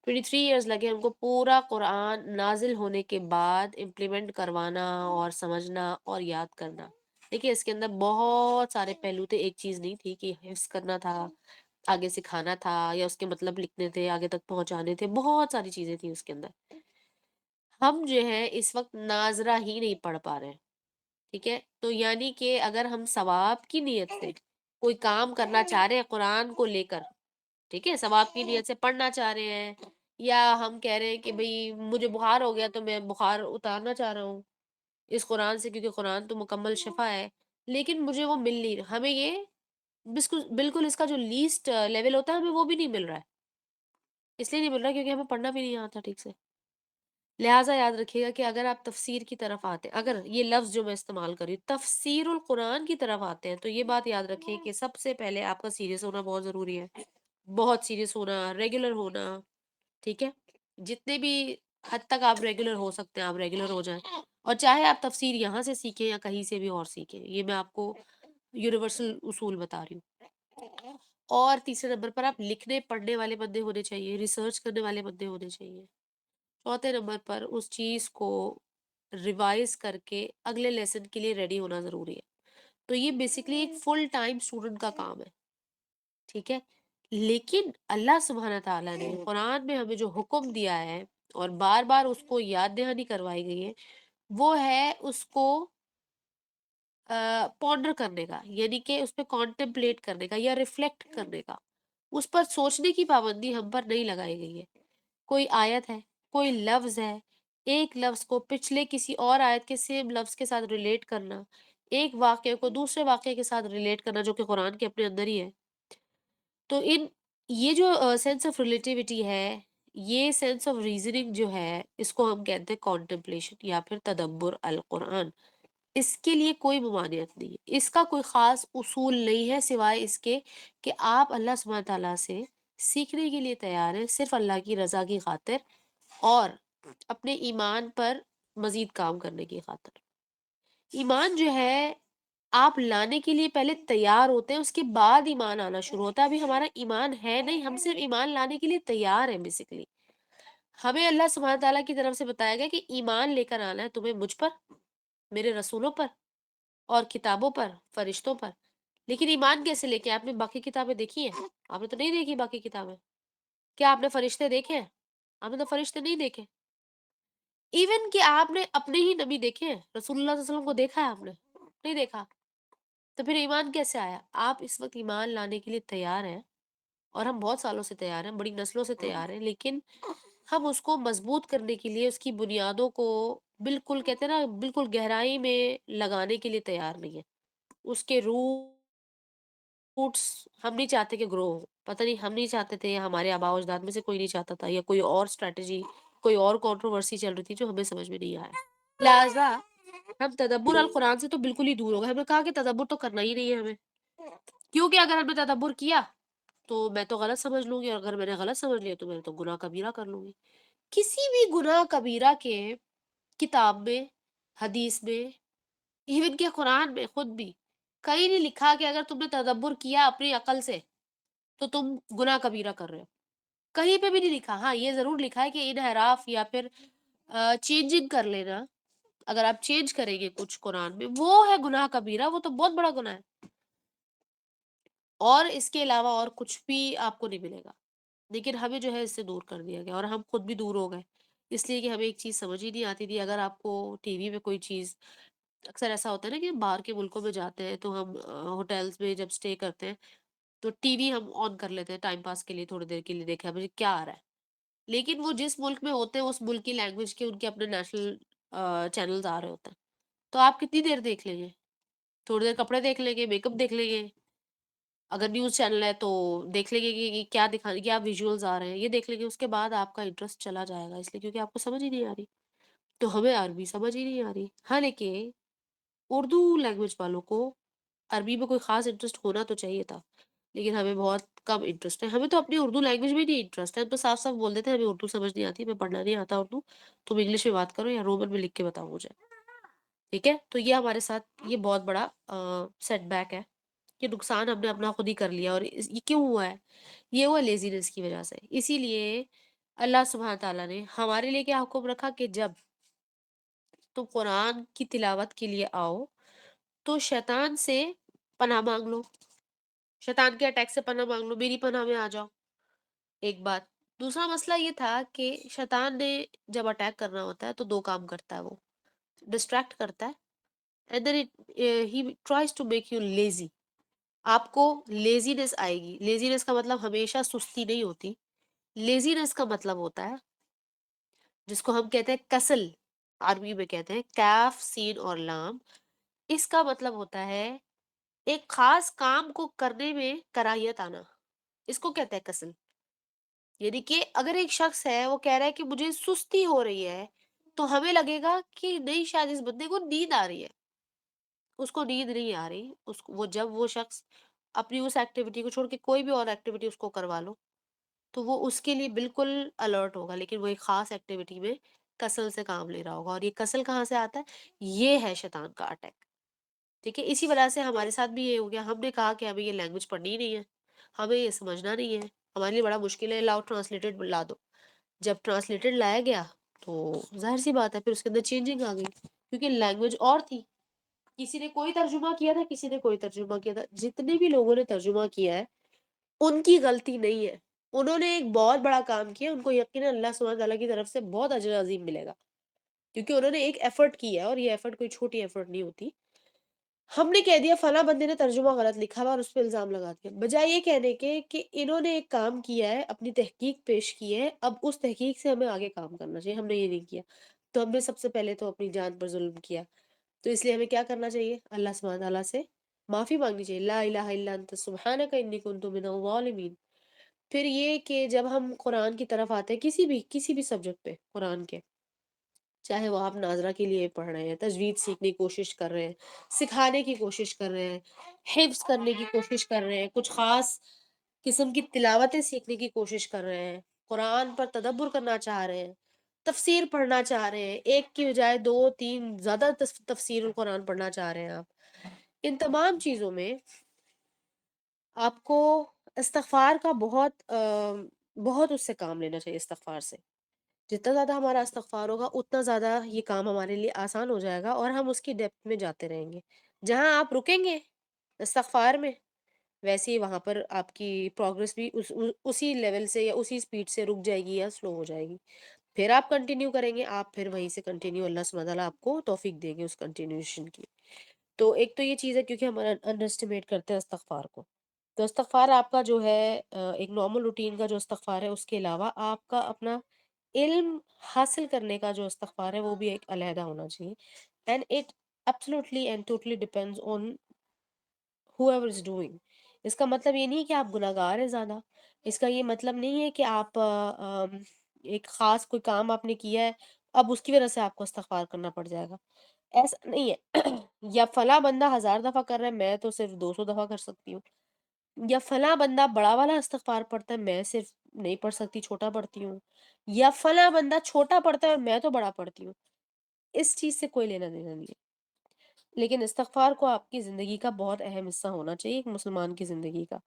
23 ایئرس لگے ان کو پورا قرآن نازل ہونے کے بعد امپلیمنٹ کروانا اور سمجھنا اور یاد کرنا. دیکھیے اس کے اندر بہت سارے پہلو تھے، ایک چیز نہیں تھی کہ حفظ کرنا تھا، آگے سکھانا تھا، یا اس کے مطلب لکھنے تھے، آگے تک پہنچانے تھے، بہت ساری چیزیں تھیں اس کے اندر. ہم جو ہے اس وقت ناظرہ ہی نہیں پڑھ پا رہے ہیں، ٹھیک ہے. تو یعنی کہ اگر ہم ثواب کی نیت سے کوئی کام کرنا چاہ رہے ہیں قرآن کو لے کر، ٹھیک ہے، ثواب کی نیت سے پڑھنا چاہ رہے ہیں، یا ہم کہہ رہے ہیں کہ بھئی مجھے بخار ہو گیا تو میں بخار اتارنا چاہ رہا ہوں اس قرآن سے، کیونکہ قرآن تو مکمل شفا ہے، لیکن مجھے وہ مل نہیں رہا، ہمیں یہ بالکل بالکل اس کا جو لیسٹ لیول ہوتا ہے ہمیں وہ بھی نہیں مل رہا ہے. اس لیے نہیں مل رہا کیونکہ ہمیں پڑھنا بھی نہیں آتا ٹھیک سے. لہٰذا یاد رکھیے گا کہ اگر آپ تفسیر کی طرف آتے ہیں، اگر یہ لفظ جو میں استعمال کر رہی ہوں تفسیر القرآن کی طرف آتے ہیں، تو یہ بات یاد رکھیں کہ سب سے پہلے آپ کا سیریس ہونا بہت ضروری ہے. بہت سیریس ہونا، ریگولر ہونا، ٹھیک ہے. جتنے بھی حد تک آپ ریگولر ہو سکتے ہیں آپ ریگولر ہو جائیں. اور چاہے آپ تفسیر یہاں سے سیکھیں یا کہیں سے بھی اور سیکھیں، یہ میں آپ کو یونیورسل اصول بتا رہی ہوں. اور تیسرے نمبر پر آپ لکھنے پڑھنے والے بندے ہونے چاہیے، ریسرچ کرنے والے بندے ہونے چاہیے. چوتھے نمبر پر اس چیز کو ریوائز کر کے اگلے لیسن کے لیے ریڈی ہونا ضروری ہے. تو یہ بیسکلی ایک فل ٹائم اسٹوڈنٹ کا کام ہے، ٹھیک ہے. لیکن اللہ سبحانہ تعالیٰ نے قرآن میں ہمیں جو حکم دیا ہے اور بار بار اس کو یاد دہانی کروائی گئی ہے، وہ ہے اس کو پونڈر کرنے کا، یعنی کہ اس پہ کانٹمپلیٹ کرنے کا یا ریفلیکٹ کرنے کا. اس پر سوچنے کی پابندی ہم پر نہیں لگائی گئی ہے. کوئی آیت ہے، کوئی لفظ ہے، ایک لفظ کو پچھلے کسی اور آیت کے سیم لفظ کے ساتھ ریلیٹ کرنا، ایک واقعے کو دوسرے واقعے کے ساتھ ریلیٹ کرنا جو کہ قرآن کے اپنے اندر ہی ہے. تو یہ جو سینس آف ریلیٹیوٹی ہے، یہ سینس آف ریزننگ جو ہے، اس کو ہم کہتے ہیں کانٹمپلیشن یا پھر تدبر القرآن. اس کے لیے کوئی ممانعت نہیں ہے، اس کا کوئی خاص اصول نہیں ہے سوائے اس کے کہ آپ اللہ سبحانہ تعالیٰ سے سیکھنے کے لیے تیار ہیں صرف اللہ کی رضا کی خاطر اور اپنے ایمان پر مزید کام کرنے کی خاطر. ایمان جو ہے آپ لانے کے لیے پہلے تیار ہوتے ہیں، اس کے بعد ایمان آنا شروع ہوتا ہے. ابھی ہمارا ایمان ہے نہیں، ہم صرف ایمان لانے کے لیے تیار ہیں. بیسکلی ہمیں اللہ سبحانہ تعالیٰ کی طرف سے بتایا گیا کہ ایمان لے کر آنا ہے تمہیں مجھ پر، میرے رسولوں پر اور کتابوں پر، فرشتوں پر. لیکن ایمان کیسے لے کے؟ آپ نے باقی کتابیں دیکھی ہیں؟ آپ نے تو نہیں دیکھی باقی کتابیں. کیا آپ نے فرشتے دیکھے ہیں؟ آپ نے تو فرشتے نہیں دیکھے. ایون کہ آپ نے اپنے ہی نبی دیکھے ہیں، رسول اللہ صلی اللہ علیہ وسلم کو دیکھا ہے آپ نے؟ نہیں دیکھا. تو پھر ایمان کیسے آیا؟ آپ اس وقت ایمان لانے کے لیے تیار ہیں اور ہم بہت سالوں سے تیار ہیں، بڑی نسلوں سے تیار ہیں، لیکن ہم اس کو مضبوط کرنے کے لیے اس کی بنیادوں کو بالکل کہتے ہیں نا بالکل گہرائی میں لگانے کے لیے تیار نہیں ہے. اس کے روٹس ہم نہیں چاہتے کہ گرو ہو. پتہ نہیں ہم نہیں چاہتے تھے یا ہمارے آباء و اجداد میں سے کوئی نہیں چاہتا تھا، یا کوئی اور اسٹریٹجی، کوئی اور کنٹروورسی چل رہی تھی جو ہمیں سمجھ میں نہیں آیا. لہٰذا ہم تدبر القرآن سے تو بالکل ہی دور ہو گئے. ہم نے کہا کہ تدبر تو کرنا ہی نہیں ہے ہمیں، کیونکہ اگر ہم نے تدبر کیا تو میں تو غلط سمجھ لوں گی، اور اگر میں نے غلط سمجھ لیا تو میں تو گناہ کبیرہ کر لوں گی. کسی بھی گناہ کبیرہ کے کتاب میں، حدیث میں، ایون کہ قرآن میں خود بھی کہیں نہیں لکھا کہ اگر تم نے تدبر کیا اپنی عقل سے تو تم گناہ کبیرہ کر رہے ہو. کہیں پہ بھی نہیں لکھا. ہاں یہ ضرور لکھا ہے کہ انحراف یا پھر چینجنگ کر لینا، اگر آپ چینج کریں گے کچھ قرآن میں، وہ ہے گناہ کبیرہ، وہ تو بہت بڑا گناہ ہے. اور اس کے علاوہ اور کچھ بھی آپ کو نہیں ملے گا. لیکن ہمیں جو ہے اس سے دور کر دیا گیا اور ہم خود بھی دور ہو گئے، اس لیے کہ ہمیں ایک چیز سمجھ ہی نہیں آتی تھی. اگر آپ کو ٹی وی میں کوئی چیز، اکثر ایسا ہوتا ہے نا کہ باہر کے ملکوں میں جاتے ہیں تو ہم ہوٹلز میں جب اسٹے کرتے ہیں تو ٹی وی ہم آن کر لیتے ہیں ٹائم پاس کے لیے، تھوڑی دیر کے لیے دیکھا مجھے کیا آ رہا ہے. لیکن وہ جس ملک میں ہوتے ہیں اس ملک کی لینگویج کے ان کے اپنے نیشنل چینلز آ رہے ہوتے ہیں. تو آپ کتنی دیر دیکھ لیں گے؟ تھوڑی دیر کپڑے دیکھ لیں گے، میک اپ دیکھ لیں گے. اگر نیوز چینل ہے تو دیکھ لیں گے کہ کیا دکھا، کیا ویژولز آ رہے ہیں، یہ دیکھ لیں گے. اس کے بعد آپ کا انٹرسٹ چلا جائے گا، اس لیے کیونکہ آپ کو سمجھ ہی نہیں آ رہی. تو ہمیں عربی سمجھ ہی نہیں آ رہی. ہاں لیکن اردو لینگویج والوں کو عربی میں کوئی خاص انٹرسٹ ہونا تو چاہیے تھا، لیکن ہمیں بہت کم انٹرسٹ ہے. ہمیں تو اپنی اردو لینگویج میں نہیں انٹرسٹ ہے. ہم تو صاف صاف بول دیتے ہیں ہمیں اردو سمجھ نہیں آتی، ہمیں پڑھنا نہیں آتا اردو، تم انگلش میں بات کرو یا رومن میں لکھ کے بتاؤ مجھے. ٹھیک ہے، تو یہ ہمارے ساتھ یہ بہت بڑا سیٹ بیک ہے کہ نقصان ہم نے اپنا خود ہی کر لیا. اور یہ کیوں ہوا ہے؟ یہ ہوا لیزینس کی وجہ سے. اسی لیے اللہ سبحانہ تعالیٰ نے ہمارے لیے کیا حکم رکھا کہ جب تم قرآن کی تلاوت کے لیے آؤ تو شیطان سے پناہ مانگ لو، شیطان کے اٹیک سے پناہ مانگ لو، میری پناہ میں آ جاؤ. ایک بات. دوسرا مسئلہ یہ تھا کہ شیطان نے جب اٹیک کرنا ہوتا ہے تو دو کام کرتا ہے، وہ ڈسٹریکٹ کرتا ہے and then he tries to make you lazy. آپ کو لیزینس آئے گی. لیزینس کا مطلب ہمیشہ سستی نہیں ہوتی. لیزینس کا مطلب ہوتا ہے جس کو ہم کہتے ہیں کسل، عربی میں کہتے ہیں کاف سین اور لام. اس کا مطلب ہوتا ہے ایک خاص کام کو کرنے میں کراہیت آنا. اس کو کہتے ہیں کسل. یعنی کہ اگر ایک شخص ہے وہ کہہ رہا ہے کہ مجھے سستی ہو رہی ہے تو ہمیں لگے گا کہ نہیں شاید اس بندے کو نیند آ رہی ہے. اس کو نیند نہیں آ رہی. وہ جب وہ شخص اپنی اس ایکٹیویٹی کو چھوڑ کے کوئی بھی اور ایکٹیویٹی اس کو کروا لو تو وہ اس کے لیے بالکل الرٹ ہوگا، لیکن وہ ایک خاص ایکٹیویٹی میں کسل سے کام لے رہا ہوگا. اور یہ کسل کہاں سے آتا ہے؟ یہ ہے شیطان کا اٹیک. ٹھیک ہے، اسی وجہ سے ہمارے ساتھ بھی یہ ہو گیا. ہم نے کہا کہ ہمیں یہ لینگویج پڑھنی ہی نہیں ہے، ہمیں یہ سمجھنا نہیں ہے، ہمارے لیے بڑا مشکل ہے، لاؤ ٹرانسلیٹڈ لا دو. جب ٹرانسلیٹڈ لایا گیا تو ظاہر سی بات ہے پھر اس کے اندر چینجنگ آ گئی، کیونکہ لینگویج اور تھی. کسی نے کوئی ترجمہ کیا تھا، کسی نے کوئی ترجمہ کیا تھا. جتنے بھی لوگوں نے ترجمہ کیا ہے ان کی غلطی نہیں ہے. انہوں نے ایک بہت بڑا کام کیا، ان کو یقینا اللہ سبحانہ تعالیٰ کی طرف سے بہت اجر عظیم ملے گا، کیونکہ انہوں نے ایک ایفرٹ کی ہے اور یہ ایفرٹ کوئی چھوٹی ایفرٹ نہیں ہوتی. ہم نے کہہ دیا فلاں بندے نے ترجمہ غلط لکھا ہوا اور اس پہ الزام لگا دیا، بجائے یہ کہنے کے کہ انہوں نے ایک کام کیا ہے، اپنی تحقیق پیش کی ہے، اب اس تحقیق سے ہمیں آگے کام کرنا چاہیے. ہم نے یہ نہیں کیا، تو ہم نے سب سے پہلے تو اپنی جان پر ظلم کیا. تو اس لیے ہمیں کیا کرنا چاہیے؟ اللہ سبحانہ تعالیٰ سے معافی مانگنی چاہیے. لا الہ الا انت سبحانک انی کنت من الظالمین. پھر یہ کہ جب ہم قرآن کی طرف آتے ہیں کسی بھی سبجیکٹ پہ قرآن کے، چاہے وہ آپ ناظرہ کے لیے پڑھ رہے ہیں، تجوید سیکھنے کی کوشش کر رہے ہیں، سکھانے کی کوشش کر رہے ہیں، حفظ کرنے کی کوشش کر رہے ہیں، کچھ خاص قسم کی تلاوتیں سیکھنے کی کوشش کر رہے ہیں، قرآن پر تدبر کرنا چاہ رہے ہیں، تفسیر پڑھنا چاہ رہے ہیں، ایک کی بجائے 2 3 زیادہ تفسیر القرآن پڑھنا چاہ رہے ہیں آپ، ان تمام چیزوں میں آپ کو استغفار کا بہت اس سے کام لینا چاہیے. استغفار سے جتنا زیادہ ہمارا استغفار ہوگا اتنا زیادہ یہ کام ہمارے لیے آسان ہو جائے گا اور ہم اس کی ڈیپتھ میں جاتے رہیں گے. جہاں آپ رکیں گے استغفار میں، ویسے ہی وہاں پر آپ کی پروگرس بھی اسی لیول سے یا اسی سپیڈ سے رک جائے گی یا سلو ہو جائے گی. پھر آپ کنٹینیو کریں گے، آپ پھر وہیں سے کنٹینیو، اللہ سبحانہ تعالیٰ آپ کو توفیق دیں گے اس کنٹینیوشن کی. تو ایک تو یہ چیز ہے کیونکہ ہم انڈر اسٹیمیٹ کرتے ہیں استغفار کو. تو استغفار آپ کا جو ہے ایک نارمل روٹین کا جو استغفار ہے، اس کے علاوہ آپ کا اپنا علم حاصل کرنے کا جو استغفار ہے وہ بھی ایک علیحدہ ہونا چاہیے. And it absolutely and totally depends on whoever is doing. اس کا مطلب یہ نہیں ہے کہ آپ گناہ گار ہیں زیادہ، اس کا یہ مطلب نہیں ہے کہ آپ ایک خاص کوئی کام آپ نے کیا ہے اب اس کی وجہ سے آپ کو استغفار کرنا پڑ جائے گا، ایسا نہیں ہے. یا فلاں بندہ 1000 دفعہ کر رہا ہے، میں تو صرف 200 دفعہ کر سکتی ہوں. یا فلاں بندہ بڑا والا استغفار پڑھتا ہے، میں صرف نہیں پڑھ سکتی، چھوٹا پڑھتی ہوں. یا فلاں بندہ چھوٹا پڑھتا ہے اور میں تو بڑا پڑھتی ہوں. اس چیز سے کوئی لینا دینا نہیں ہے. لیکن استغفار کو آپ کی زندگی کا بہت اہم حصہ ہونا چاہیے، ایک مسلمان کی زندگی کا.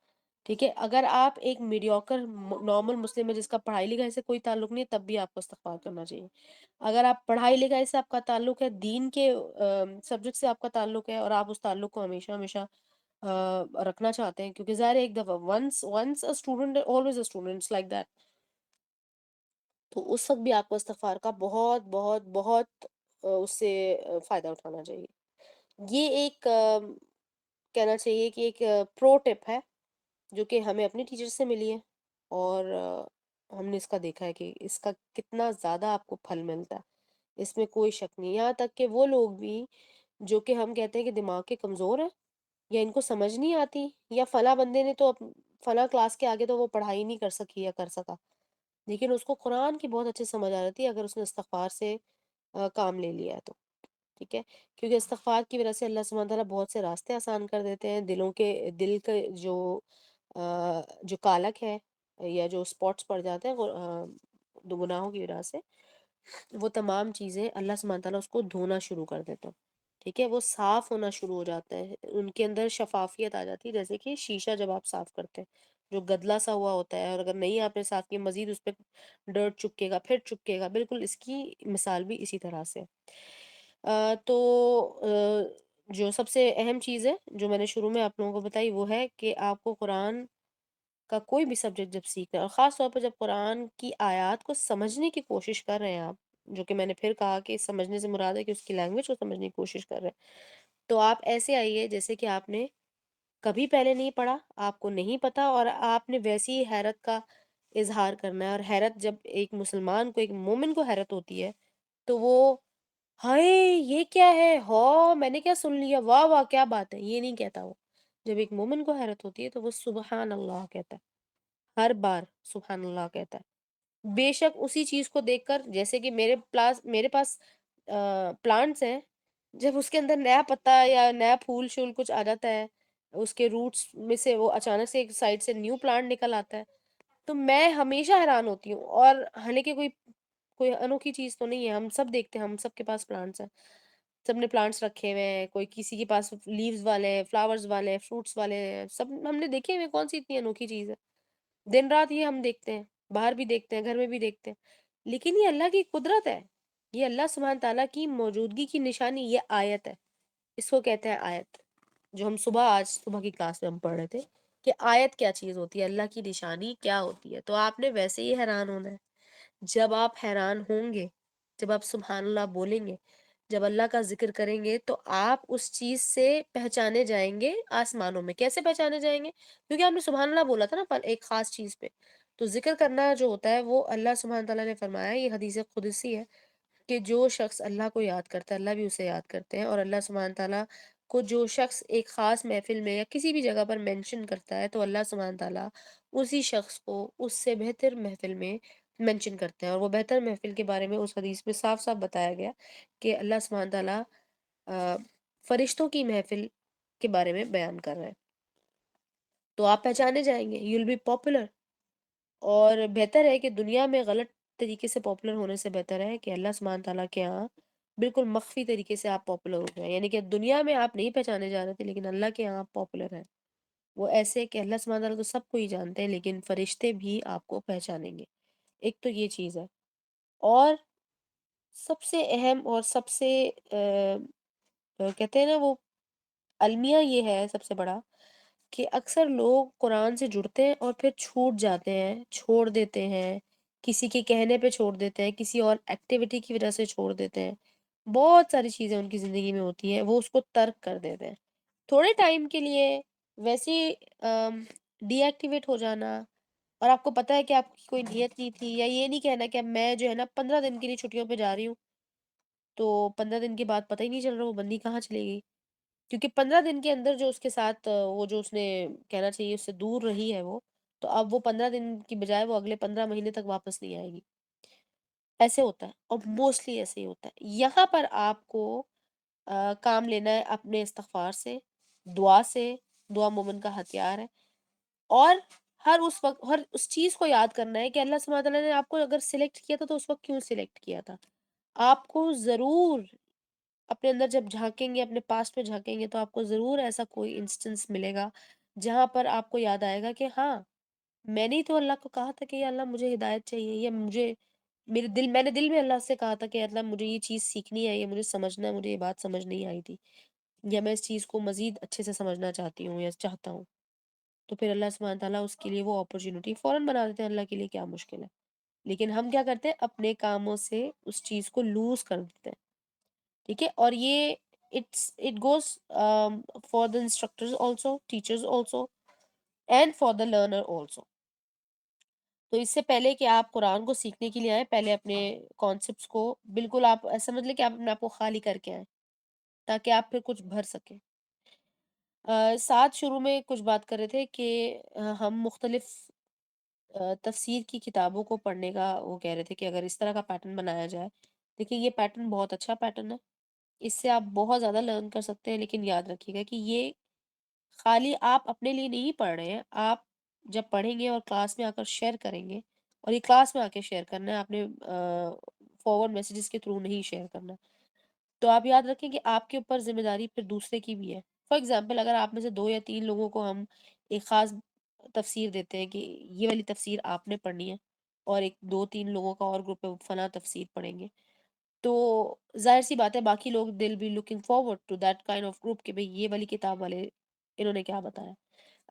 ٹھیک ہے، اگر آپ ایک میڈیوکر نارمل مسلم ہے جس کا پڑھائی لکھائی سے کوئی تعلق نہیں ہے، تب بھی آپ کو استغفار کرنا چاہیے. اگر آپ پڑھائی لکھائی سے آپ کا تعلق ہے، دین کے سبجیکٹ سے آپ کا تعلق ہے اور آپ اس تعلق کو ہمیشہ ہمیشہ رکھنا چاہتے ہیں، کیونکہ ظاہر ایک دفعہ once a student always a student it's like that. تو اس وقت بھی آپ کو استغفار کا بہت بہت بہت اس سے فائدہ اٹھانا چاہیے. یہ ایک کہنا چاہیے کہ ایک پرو ٹپ ہے جو کہ ہمیں اپنے ٹیچر سے ملی ہے، اور ہم نے اس کا دیکھا ہے کہ اس کا کتنا زیادہ آپ کو پھل ملتا ہے، اس میں کوئی شک نہیں. یہاں تک کہ وہ لوگ بھی جو کہ ہم کہتے ہیں کہ دماغ کے کمزور ہیں یا ان کو سمجھ نہیں آتی، یا فلاں بندے نے تو فلاں کلاس کے آگے تو وہ پڑھائی نہیں کر سکی یا کر سکا، لیکن اس کو قرآن کی بہت اچھے سمجھ آ رہی تھی اگر اس نے استغفار سے کام لے لیا ہے. تو ٹھیک ہے، کیونکہ استغفار کی وجہ سے اللہ سبحانہ تعالیٰ بہت سے راستے آسان کر دیتے ہیں، دل کے جو کالک ہے یا جو اسپاٹس پڑ جاتے ہیں دو گناہوں کی وجہ سے، وہ تمام چیزیں اللہ سبحانہ تعالیٰ اس کو دھونا شروع کر دیتا ہے، ٹھیک ہے، وہ صاف ہونا شروع ہو جاتا ہے، ان کے اندر شفافیت آ جاتی ہے، جیسے کہ شیشہ جب آپ صاف کرتے ہیں جو گدلا سا ہوا ہوتا ہے، اور اگر نہیں آپ نے صاف کیا مزید اس پہ ڈرٹ چپکے گا، پھر چپکے گا، بالکل اس کی مثال بھی اسی طرح سے تو جو سب سے اہم چیز ہے جو میں نے شروع میں آپ لوگوں کو بتائی وہ ہے کہ آپ کو قرآن کا کوئی بھی سبجیکٹ جب سیکھنا ہے، اور خاص طور پر جب قرآن کی آیات کو سمجھنے کی کوشش کر رہے ہیں آپ، جو کہ میں نے پھر کہا کہ سمجھنے سے مراد ہے کہ اس کی لینگویج کو سمجھنے کی کوشش کر رہے ہیں، تو آپ ایسے آئیے جیسے کہ آپ نے کبھی پہلے نہیں پڑھا، آپ کو نہیں پتا، اور آپ نے ویسی ہی حیرت کا اظہار کرنا ہے، اور حیرت جب ایک مسلمان کو، ایک مومن کو حیرت ہوتی ہے تو وہ ہائے یہ کیا ہے، ہو میں نے کیا سن لیا، واہ واہ کیا بات ہے، یہ نہیں کہتا وہ. جب ایک مومن کو حیرت ہوتی ہے تو وہ سبحان اللہ کہتا ہے، ہر بار سبحان اللہ کہتا ہے، بے شک اسی چیز کو دیکھ کر، جیسے کہ میرے پاس پلانٹس ہیں، جب اس کے اندر نیا پتا یا نیا پھول شول کچھ آ جاتا ہے، اس کے روٹس میں سے وہ اچانک سے ایک سائڈ سے نیو پلانٹ نکل آتا ہے، تو میں ہمیشہ حیران ہوتی ہوں، اور حالانکہ کوئی انوکھی چیز تو نہیں ہے، ہم سب دیکھتے ہیں، ہم سب کے پاس پلانٹس ہیں، سب نے پلانٹس رکھے ہوئے ہیں، کوئی کسی کے پاس لیوز والے ہیں، فلاورز والے ہیں، فروٹس والے ہیں، سب ہم نے دیکھے ہوئے، کون سی اتنی انوکھی چیز ہے، دن رات یہ ہم دیکھتے ہیں، باہر بھی دیکھتے ہیں، گھر میں بھی دیکھتے ہیں، لیکن یہ اللہ کی قدرت ہے، یہ اللہ سبحانہ تعالیٰ کی موجودگی کی نشانی، یہ آیت ہے، اس کو کہتے ہیں آیت، جو ہم آج صبح کی کلاس میں ہم پڑھ رہے تھے کہ آیت کیا چیز ہوتی ہے، اللہ کی نشانی کیا ہوتی ہے، تو آپ نے ویسے ہی حیران ہونا ہے. جب آپ حیران ہوں گے، جب آپ سبحان اللہ بولیں گے، جب اللہ کا ذکر کریں گے، تو آپ اس چیز سے پہچانے جائیں گے آسمانوں میں. کیسے پہچانے جائیں گے؟ کیونکہ آپ نے سبحان اللہ بولا تھا نا پر ایک خاص چیز پہ، تو ذکر کرنا جو ہوتا ہے وہ اللہ سبحانہ تعالیٰ نے فرمایا، یہ حدیث قدسی ہے کہ جو شخص اللہ کو یاد کرتا ہے اللہ بھی اسے یاد کرتے ہیں، اور اللہ سبحانہ تعالیٰ کو جو شخص ایک خاص محفل میں یا کسی بھی جگہ پر مینشن کرتا ہے تو اللہ سبحانہ تعالیٰ اسی شخص کو اس سے بہتر محفل میں مینشن کرتے ہیں، اور وہ بہتر محفل کے بارے میں اس حدیث میں صاف صاف بتایا گیا کہ اللہ سبحانہ تعالیٰ فرشتوں کی محفل کے بارے میں بیان کر رہے ہیں. تو آپ پہچانے جائیں گے، یو ول بی پاپولر، اور بہتر ہے کہ دنیا میں غلط طریقے سے پاپولر ہونے سے بہتر ہے کہ اللہ سبحانہ تعالیٰ کے ہاں بالکل مخفی طریقے سے آپ پاپولر ہو جائیں، یعنی کہ دنیا میں آپ نہیں پہچانے جا رہے تھے لیکن اللہ کے ہاں آپ پاپولر ہیں. وہ ایسے کہ اللہ سبحانہ تعالیٰ تو سب کو ہی جانتے ہیں لیکن فرشتے بھی آپ کو پہچانیں گے. ایک تو یہ چیز ہے، اور سب سے اہم اور سب سے کہتے ہیں نا وہ المیہ یہ ہے سب سے بڑا کہ اکثر لوگ قرآن سے جڑتے ہیں اور پھر چھوٹ جاتے ہیں، چھوڑ دیتے ہیں، کسی کے کہنے پہ چھوڑ دیتے ہیں، کسی اور ایکٹیویٹی کی وجہ سے چھوڑ دیتے ہیں، بہت ساری چیزیں ان کی زندگی میں ہوتی ہیں، وہ اس کو ترک کر دیتے ہیں تھوڑے ٹائم کے لیے، ویسے ڈی ایکٹیویٹ ہو جانا، اور آپ کو پتہ ہے کہ آپ کی کوئی نیت نہیں تھی، یا یہ نہیں کہنا کہ اب میں جو ہے نا 15 دن کے لیے چھٹیوں پہ جا رہی ہوں، تو 15 دن کے بعد پتہ ہی نہیں چل رہا وہ بندی کہاں چلے گئی، کیونکہ 15 دن کے اندر جو اس کے ساتھ وہ جو اس نے کہنا چاہیے اس سے دور رہی ہے وہ، تو اب وہ 15 دن کی بجائے وہ اگلے 15 مہینے تک واپس نہیں آئے گی. ایسے ہوتا ہے، اور موسٹلی ایسے ہی ہوتا ہے. یہاں پر آپ کو کام لینا ہے اپنے استغفار سے، دعا سے، دعا مومن کا ہتھیار ہے، اور ہر اس چیز کو یاد کرنا ہے کہ اللہ سبحانہ تعالیٰ نے آپ کو اگر سلیکٹ کیا تھا تو اس وقت کیوں سلیکٹ کیا تھا. آپ کو ضرور اپنے اندر جب جھانکیں گے، اپنے پاسٹ میں جھانکیں گے، تو آپ کو ضرور ایسا کوئی انسٹنس ملے گا جہاں پر آپ کو یاد آئے گا کہ ہاں میں نے تو اللہ کو کہا تھا کہ یا اللہ مجھے ہدایت چاہیے، یا میں نے دل میں اللہ سے کہا تھا کہ اللہ مجھے یہ چیز سیکھنی ہے، یہ مجھے سمجھنا ہے، مجھے یہ بات سمجھ نہیں آئی تھی، یا میں اس چیز کو مزید اچھے سے سمجھنا چاہتی ہوں یا چاہتا ہوں، تو پھر اللہ سبحانہ تعالیٰ اس کے لیے وہ اپرچونٹی فوراً بنا دیتے ہیں. اللہ کے لیے کیا مشکل ہے، لیکن ہم کیا کرتے ہیں اپنے کاموں سے اس چیز کو لوز کر دیتے ہیں. ٹھیک ہے، اور یہ it goes for the instructors also, teachers also, and for the learner also. تو اس سے پہلے کہ آپ قرآن کو سیکھنے کے لیے آئیں، پہلے اپنے کانسیپٹس کو بالکل آپ سمجھ لیں کہ آپ اپنے آپ کو خالی کر کے آئیں تاکہ آپ پھر کچھ بھر سکیں. ساتھ شروع میں کچھ بات کر رہے تھے کہ ہم مختلف تفسیر کی کتابوں کو پڑھنے کا وہ کہہ رہے تھے کہ اگر اس طرح کا پیٹرن بنایا جائے، دیکھیں یہ پیٹرن بہت اچھا پیٹرن ہے، اس سے آپ بہت زیادہ لرن کر سکتے ہیں، لیکن یاد رکھیے گا کہ یہ خالی آپ اپنے لیے نہیں پڑھ رہے ہیں، آپ جب پڑھیں گے اور کلاس میں آ کر شیئر کریں گے، اور یہ کلاس میں آ کے شیئر کرنا ہے، آپ نے فارورڈ میسیجز کے تھرو نہیں شیئر کرنا، تو آپ یاد رکھیں کہ آپ کے اوپر ذمہ داری پھر دوسرے کی بھی ہے. فار ایگزامپل اگر آپ میں سے 2 یا 3 لوگوں کو ہم ایک خاص تفسیر دیتے ہیں کہ یہ والی تفسیر آپ نے پڑھنی ہے، اور ایک 2-3 لوگوں کا اور گروپ ہے وہ فلاں تفسیر پڑھیں گے، تو ظاہر سی بات ہے باقی لوگ will be looking forward to that kind of group کہ بھئی یہ والی کتاب والے انہوں نے کیا بتایا.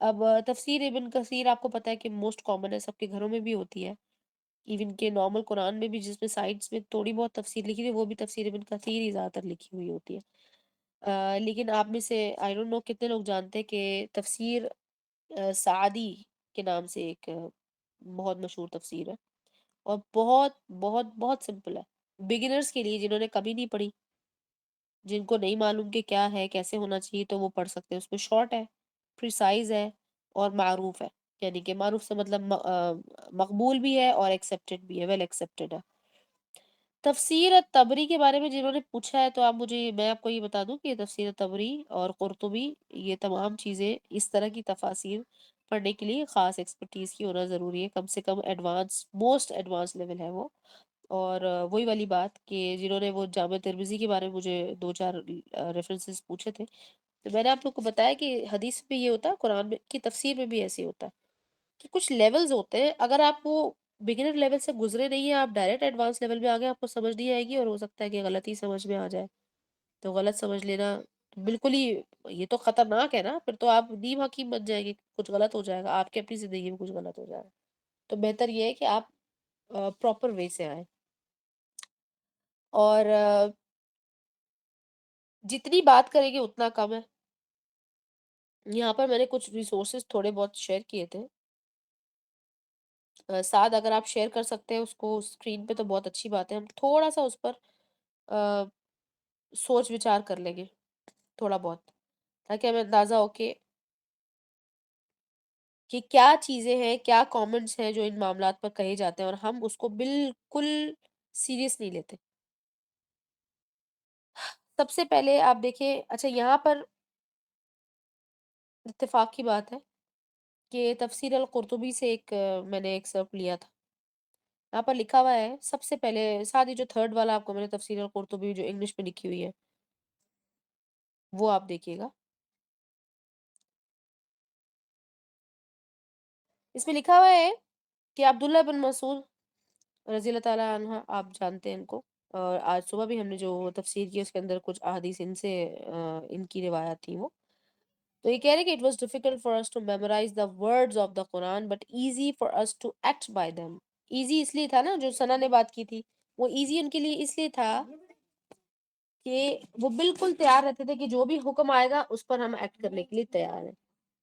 اب تفسیر ابن کثیر آپ کو پتہ ہے کہ موسٹ کامن ہے، سب کے گھروں میں بھی ہوتی ہے، ایون کہ نارمل قرآن میں بھی جس میں سائڈس میں تھوڑی بہت تفسیر لکھی ہوئی ہے وہ بھی تفسیر ابن کثیر ہی زیادہ تر لکھی ہوئی ہوتی ہے. لیکن آپ میں سے آئی ڈونٹ نو کتنے لوگ جانتے ہیں کہ تفسیر سعدی کے نام سے ایک بہت مشہور تفسیر ہے، اور بہت بہت بہت سمپل ہے بگنرز کے لیے، جنہوں نے کبھی نہیں پڑھی، جن کو نہیں معلوم کہ کیا ہے کیسے ہونا چاہیے، تو وہ پڑھ سکتے ہیں. اس میں شارٹ ہے، پریسائز ہے، اور معروف ہے، یعنی کہ معروف سے مطلب مقبول بھی ہے اور ایکسیپٹڈ بھی ہے، ویل ایکسیپٹڈ ہے. تفسیر تبری کے بارے میں جنہوں نے پوچھا ہے، تو میں آپ کو یہ بتا دوں کہ تفسیر تبری اور قرطبی، یہ تمام چیزیں اس طرح کی تفاسیر پڑھنے کے لیے خاص ایکسپرٹیز کی ہونا ضروری ہے، کم سے کم ایڈوانس، موسٹ ایڈوانس لیول ہے وہ. اور وہی والی بات کہ جنہوں نے وہ جامع ترمذی کے بارے میں مجھے 2-4 ریفرنسز پوچھے تھے، تو میں نے آپ لوگ کو بتایا کہ حدیث میں یہ ہوتا ہے، قرآن میں کی تفسیر میں بھی ایسے ہوتا ہے کہ کچھ لیولز ہوتے ہیں، اگر آپ وہ بگنر لیول سے گزرے نہیں ہیں، آپ ڈائریکٹ ایڈوانس لیول میں آ گئے، آپ کو سمجھ نہیں آئے گی، اور ہو سکتا ہے کہ غلط ہی سمجھ میں آ جائے. تو غلط سمجھ لینا بالکل ہی، یہ تو خطرناک ہے نا، پھر تو آپ نیم حکیم بن جائیں گے، کچھ غلط ہو جائے گا آپ کی اپنی زندگی میں، کچھ غلط ہو جائے گا. تو بہتر یہ ہے کہ آپ پراپر وے سے آئیں. اور جتنی بات کریں گے اتنا کم ہے. یہاں پر میں نے کچھ ریسورسز تھوڑے بہت شیئر کیے تھے، ساتھ اگر آپ شیئر کر سکتے ہیں اس کو اسکرین پہ تو بہت اچھی بات ہے، ہم تھوڑا سا اس پر سوچ وچار کر لیں گے تھوڑا بہت، تاکہ ہمیں اندازہ ہو کہ کیا چیزیں ہیں، کیا کامنٹس ہیں جو ان معاملات پر کہے جاتے ہیں، اور ہم اس کو بالکل سیریس نہیں لیتے. سب سے پہلے آپ دیکھیں، اچھا یہاں پر اتفاق کی بات ہے کہ تفسیر القرطبی سے ایک میں نے ایک سرپ لیا تھا، یہاں پر لکھا ہوا ہے سب سے پہلے، ساتھ ہی جو تھرڈ والا آپ کو میں نے تفسیر القرطبی جو انگلش میں لکھی ہوئی ہے وہ آپ دیکھیے گا. اس میں لکھا ہوا ہے کہ عبداللہ بن مسعود رضی اللہ تعالیٰ عنہ، آپ جانتے ہیں ان کو، اور آج صبح بھی ہم نے جو تفسیر کی اس کے اندر کچھ احادیث ان سے ان کی روایات تھی، وہ تو یہ کہہ رہے کہ it was difficult for us to memorize the words of the Quran but easy for us to act by them. Easy اس لیے تھا نا، جو سنا نے بات کی تھی، وہ ایزی ان کے لیے اس لیے تھا کہ وہ بالکل تیار رہتے تھے کہ جو بھی حکم آئے گا اس پر ہم ایکٹ کرنے کے لیے تیار ہیں.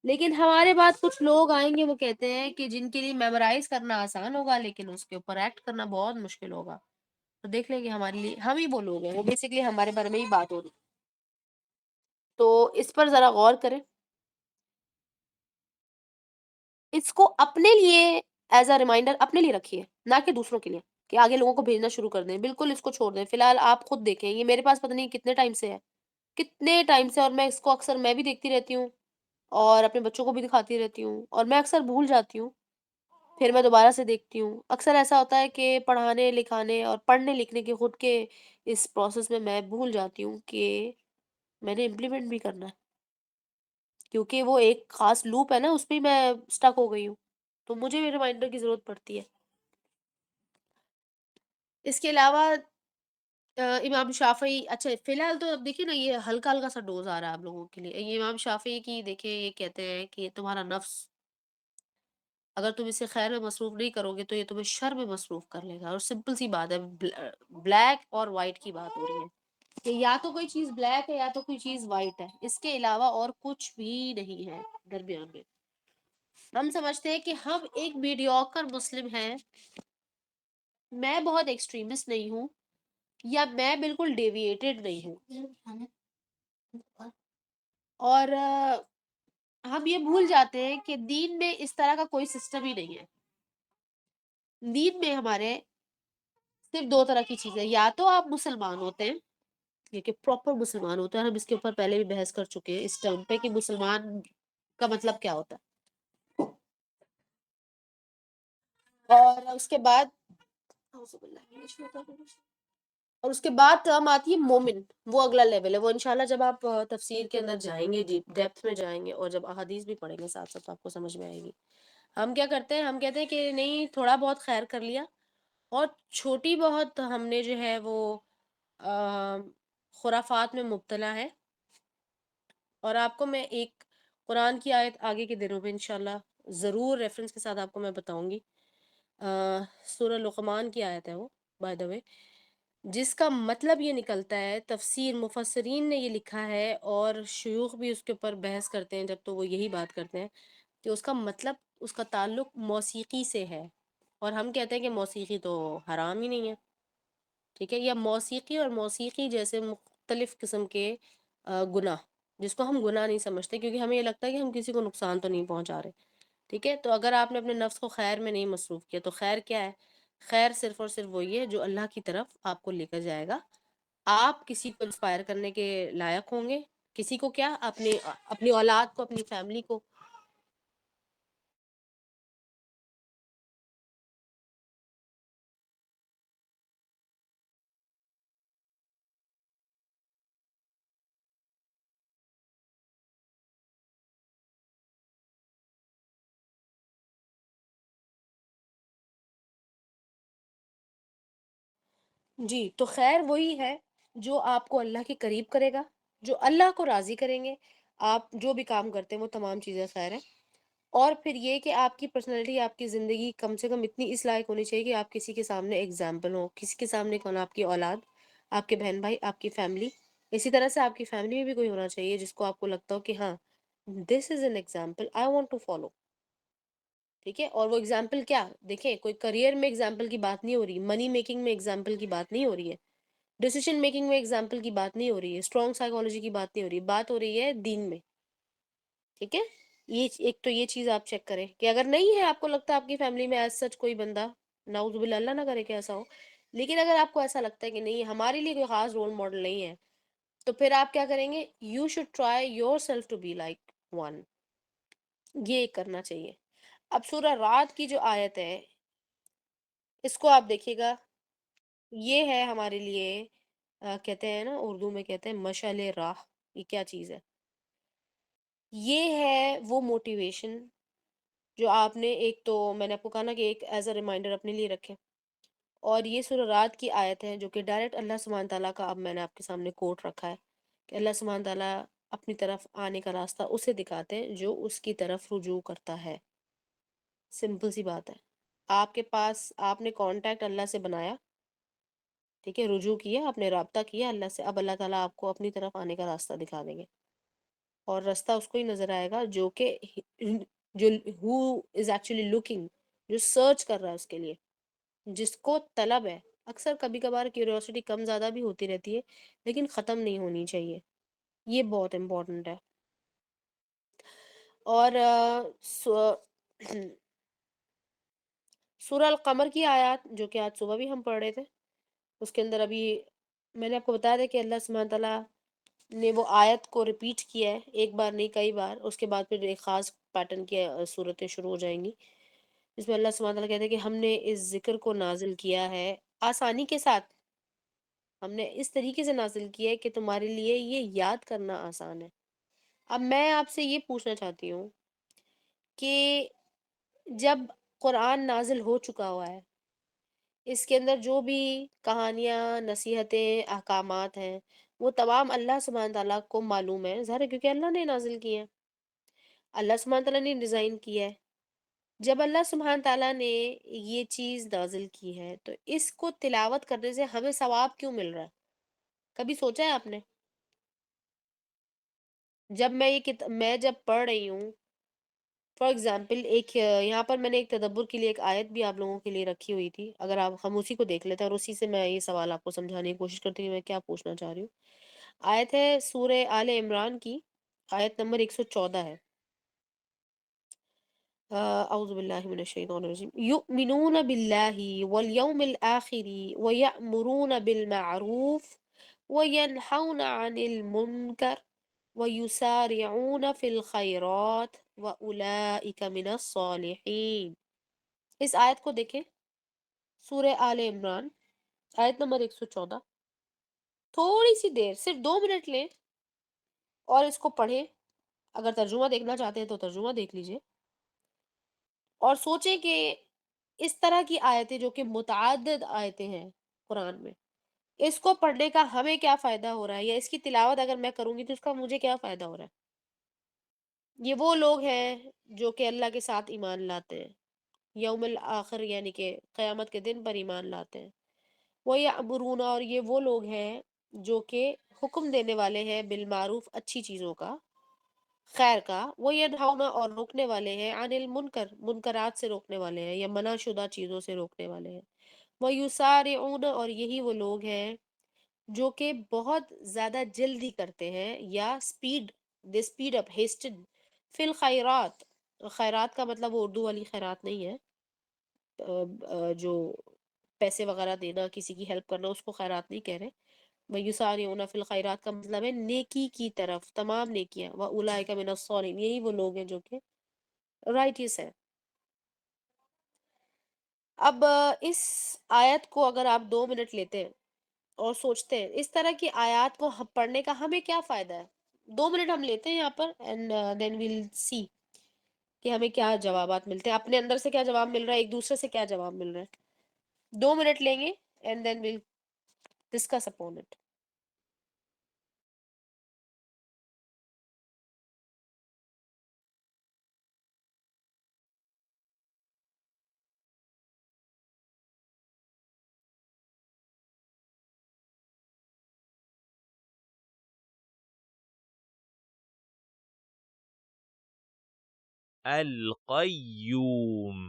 لیکن ہمارے بعد کچھ لوگ آئیں گے، وہ کہتے ہیں کہ جن کے لیے میمورائز کرنا آسان ہوگا لیکن اس کے اوپر ایکٹ کرنا بہت مشکل ہوگا. تو دیکھ لیں گے ہمارے لیے ہم ہی وہ لوگ ہیں، وہ بیسکلی ہمارے بارے میں ہی بات ہو رہی. تو اس پر ذرا غور کریں، اس کو اپنے لیے ایز اے ریمائنڈر اپنے لیے رکھیے، نہ کہ دوسروں کے لیے کہ آگے لوگوں کو بھیجنا شروع کر دیں. بالکل اس کو چھوڑ دیں، فی الحال آپ خود دیکھیں. یہ میرے پاس پتہ نہیں کتنے ٹائم سے ہے، اور میں اس کو اکثر میں بھی دیکھتی رہتی ہوں اور اپنے بچوں کو بھی دکھاتی رہتی ہوں، اور میں اکثر بھول جاتی ہوں، پھر میں دوبارہ سے دیکھتی ہوں. اکثر ایسا ہوتا ہے کہ پڑھانے لکھانے اور پڑھنے لکھنے کے خود کے اس پروسیس میں بھول جاتی ہوں کہ میں نے امپلیمنٹ بھی کرنا ہے، کیونکہ وہ ایک خاص لوپ ہے نا، اس میں میں اسٹک ہو گئی ہوں، تو مجھے بھی ریمائنڈر کی ضرورت پڑتی ہے. اس کے علاوہ امام شافعی، اچھا فی الحال تو اب دیکھیں نا، یہ ہلکا ہلکا سا ڈوز آ رہا ہے آپ لوگوں کے لیے. یہ امام شافعی کی دیکھیں، یہ کہتے ہیں کہ تمہارا نفس اگر تم اسے خیر میں مصروف نہیں کرو گے تو یہ تمہیں شر میں مصروف کر لے گا. اور سمپل سی بات ہے، بلیک اور وائٹ کی بات ہو رہی ہے کہ یا تو کوئی چیز بلیک ہے یا تو کوئی چیز وائٹ ہے، اس کے علاوہ اور کچھ بھی نہیں ہے درمیان میں. ہم سمجھتے ہیں کہ ہم ایک میڈیوکر مسلم ہیں، میں بہت ایکسٹریمسٹ نہیں ہوں، یا میں بالکل ڈیویٹڈ نہیں ہوں، اور ہم یہ بھول جاتے ہیں کہ دین میں اس طرح کا کوئی سسٹم ہی نہیں ہے. دین میں ہمارے صرف 2 طرح کی چیزیں، یا تو آپ مسلمان ہوتے ہیں یہ کہ پراپر مسلمان ہوتا ہے. ہم اس کے اوپر پہلے بھی بحث کر چکے ہیں اس ٹرم پہ کہ مسلمان کا مطلب کیا ہوتا ہے. اور اس کے بعد اور اس کے بعد ٹرم آتی ہے مومن. وہ اگلا لیول ہے. وہ انشاءاللہ جب آپ تفسیر کے اندر جائیں گے، ڈیپتھ میں جائیں گے، اور جب احادیث بھی پڑھیں گے ساتھ ساتھ آپ کو سمجھ میں آئے گی. ہم کیا کرتے ہیں، ہم کہتے ہیں کہ نہیں تھوڑا بہت خیر کر لیا، اور چھوٹی بہت ہم نے جو ہے وہ خرافات میں مبتلا ہے. اور آپ کو میں ایک قرآن کی آیت آگے کے دنوں میں انشاءاللہ ضرور ریفرنس کے ساتھ آپ کو میں بتاؤں گی. سورہ لقمان کی آیت ہے وہ، بائی دا وے، جس کا مطلب یہ نکلتا ہے، تفسیر مفسرین نے یہ لکھا ہے اور شیوخ بھی اس کے اوپر بحث کرتے ہیں جب تو وہ یہی بات کرتے ہیں کہ اس کا مطلب، اس کا تعلق موسیقی سے ہے. اور ہم کہتے ہیں کہ موسیقی تو حرام ہی نہیں ہے، ٹھیک ہے. یا موسیقی اور موسیقی جیسے مختلف قسم کے گناہ، جس کو ہم گناہ نہیں سمجھتے کیونکہ ہمیں یہ لگتا ہے کہ ہم کسی کو نقصان تو نہیں پہنچا رہے، ٹھیک ہے. تو اگر آپ نے اپنے نفس کو خیر میں نہیں مصروف کیا تو خیر کیا ہے؟ خیر صرف اور صرف وہی ہے جو اللہ کی طرف آپ کو لے کر جائے گا. آپ کسی کو انسپائر کرنے کے لائق ہوں گے. کسی کو کیا؟ اپنی اولاد کو، اپنی فیملی کو. جی، تو خیر وہی ہے جو آپ کو اللہ کے قریب کرے گا، جو اللہ کو راضی کریں گے. آپ جو بھی کام کرتے ہیں وہ تمام چیزیں خیر ہیں. اور پھر یہ کہ آپ کی پرسنالٹی، آپ کی زندگی کم سے کم اتنی اس لائق ہونی چاہیے کہ آپ کسی کے سامنے ایگزامپل ہو. کسی کے سامنے کون؟ آپ کی اولاد، آپ کے بہن بھائی، آپ کی فیملی. اسی طرح سے آپ کی فیملی میں بھی کوئی ہونا چاہیے جس کو آپ کو لگتا ہو کہ ہاں this is an example I want to follow, ٹھیک ہے. اور وہ ایگزامپل کیا؟ دیکھیں، کوئی کریئر میں ایگزامپل کی بات نہیں ہو رہی، منی میکنگ میں ایگزامپل کی بات نہیں ہو رہی ہے، ڈیسیشن میکنگ میں ایگزامپل کی بات نہیں ہو رہی ہے، اسٹرانگ سائیکالوجی کی بات نہیں ہو رہی، بات ہو رہی ہے دین میں، ٹھیک ہے. یہ ایک تو یہ چیز آپ چیک کریں کہ اگر نہیں ہے، آپ کو لگتا ہے آپ کی فیملی میں ایز سچ کوئی بندہ، نعوذ باللہ اللہ نہ کرے کہ ایسا ہو، لیکن اگر آپ کو ایسا لگتا ہے کہ نہیں ہمارے لیے کوئی خاص رول ماڈل نہیں ہے، تو پھر آپ کیا کریں گے؟ You should try yourself to be like one. یہ کرنا چاہیے. اب سورہ رعد کی جو آیت ہے اس کو آپ دیکھیے گا. یہ ہے ہمارے لیے کہتے ہیں نا، اردو میں کہتے ہیں مشعل راہ. یہ کیا چیز ہے؟ یہ ہے وہ موٹیویشن جو آپ نے، ایک تو میں نے آپ کو کہا نا کہ ایک ایز اے ریمائنڈر اپنے لیے رکھے. اور یہ سورہ رعد کی آیت ہے جو کہ ڈائریکٹ اللہ سبحانہ تعالیٰ کا، اب میں نے آپ کے سامنے کوٹ رکھا ہے کہ اللہ سبحانہ تعالیٰ اپنی طرف آنے کا راستہ اسے دکھاتے ہیں جو اس کی طرف رجوع کرتا ہے. سمپل سی بات ہے. آپ کے پاس، آپ نے کانٹیکٹ اللہ سے بنایا، ٹھیک ہے، رجوع کیا، آپ نے رابطہ کیا اللہ سے، اب اللہ تعالیٰ آپ کو اپنی طرف آنے کا راستہ دکھا دیں گے. اور راستہ اس کو ہی نظر آئے گا جو کہ جو who is actually looking، جو سرچ کر رہا ہے اس کے لیے، جس کو طلب ہے. اکثر کبھی کبھار کیوریوسٹی کم زیادہ بھی ہوتی رہتی ہے لیکن ختم نہیں ہونی چاہیے. یہ بہت امپورٹنٹ ہے. اور سورہ القمر کی آیات جو کہ آج صبح بھی ہم پڑھ رہے تھے، اس کے اندر ابھی میں نے آپ کو بتایا تھا کہ اللہ سبحانہ تعالیٰ نے وہ آیت کو ریپیٹ کیا ہے، ایک بار نہیں کئی بار. اس کے بعد پھر ایک خاص پیٹرن کی صورتیں شروع ہو جائیں گی جس میں اللہ سبحانہ تعالیٰ کہتے ہیں کہ ہم نے اس ذکر کو نازل کیا ہے آسانی کے ساتھ. ہم نے اس طریقے سے نازل کیا ہے کہ تمہارے لیے یہ یاد کرنا آسان ہے. اب میں آپ سے یہ پوچھنا چاہتی ہوں کہ جب قرآن نازل ہو چکا ہوا ہے، اس کے اندر جو بھی کہانیاں، نصیحتیں، احکامات ہیں، وہ تمام اللہ سبحانہ تعالیٰ کو معلوم ہے. ظاہر ہے کیونکہ اللہ نے نازل کی ہے، اللہ سبحانہ تعالیٰ نے ڈیزائن کیا ہے. جب اللہ سبحانہ تعالیٰ نے یہ چیز نازل کی ہے تو اس کو تلاوت کرنے سے ہمیں ثواب کیوں مل رہا ہے؟ کبھی سوچا ہے آپ نے؟ جب میں میں جب پڑھ رہی ہوں، فار ایگزامپل، ایک یہاں پر میں نے ایک تدبر کے لیے ایک آیت بھی آپ لوگوں کے لیے رکھی ہوئی تھی. اگر ہم اسی کو دیکھ لیتے ہیں اور اسی سے میں یہ سوال آپ کو سمجھانے کی کوشش کرتی ہوں میں کیا پوچھنا چاہ رہی ہوں. آیت ہے سورہ آل عمران کی، آیت نمبر 114 ہے. اعوذ باللہ من الشیطان الرجیم. یؤمنون باللہ والیوم الآخر ویأمرون بالمعروف وَيَنْهَوْنَ عَنِ الْمُنْكَرِ وَيُسَارِعُونَ فِي الْخَيْرَاتِ وَأُولَئِكَ مِنَ الصَّالِحِينَ. اس آیت کو دیکھیں، سورہ آل عمران آیت نمبر 114. تھوڑی سی دیر، صرف 2 منٹ لیں اور اس کو پڑھیں. اگر ترجمہ دیکھنا چاہتے ہیں تو ترجمہ دیکھ لیجئے، اور سوچیں کہ اس طرح کی آیتیں جو کہ متعدد آیتیں ہیں قرآن میں، اس کو پڑھنے کا ہمیں کیا فائدہ ہو رہا ہے، یا اس کی تلاوت اگر میں کروں گی تو اس کا مجھے کیا فائدہ ہو رہا ہے. یہ وہ لوگ ہیں جو کہ اللہ کے ساتھ ایمان لاتے ہیں، یوم الآخر یعنی کہ قیامت کے دن پر ایمان لاتے ہیں. وہ یامرون، اور یہ وہ لوگ ہیں جو کہ حکم دینے والے ہیں بالمعروف، اچھی چیزوں کا، خیر کا. وہ ینہون، اور روکنے والے ہیں عن المنکر، منکرات سے روکنے والے ہیں یا منع شدہ چیزوں سے روکنے والے ہیں. وہ یسارعون، اور یہی وہ لوگ ہیں جو کہ بہت زیادہ جلدی کرتے ہیں یا اسپیڈ، دے اسپیڈ اپ، ہیسٹن فی الخیرات. خیرات کا مطلب وہ اردو والی خیرات نہیں ہے، جو پیسے وغیرہ دینا، کسی کی ہیلپ کرنا، اس کو خیرات نہیں کہہ رہے. وَيُسَارِعُونَ فِي الْخَيْرَاتِ کا مطلب ہے نیکی کی طرف، تمام نیکیاں. وَأُولَٰئِكَ مِنَ الصَّالِحِينَ، یہی وہ لوگ ہیں جو کہ رائٹیس ہیں. اب اس آیت کو اگر آپ 2 منٹ لیتے ہیں اور سوچتے ہیں اس طرح کی آیات کو پڑھنے کا ہمیں کیا فائدہ ہے، 2 منٹ ہم لیتے ہیں یہاں پر، اینڈ دین ویل سی کہ ہمیں کیا جوابات ملتے ہیں، اپنے اندر سے کیا جواب مل رہا ہے، ایک دوسرے سے کیا جواب مل رہا ہے. 2 منٹ لیں گے and then we'll discuss upon it. القیوم.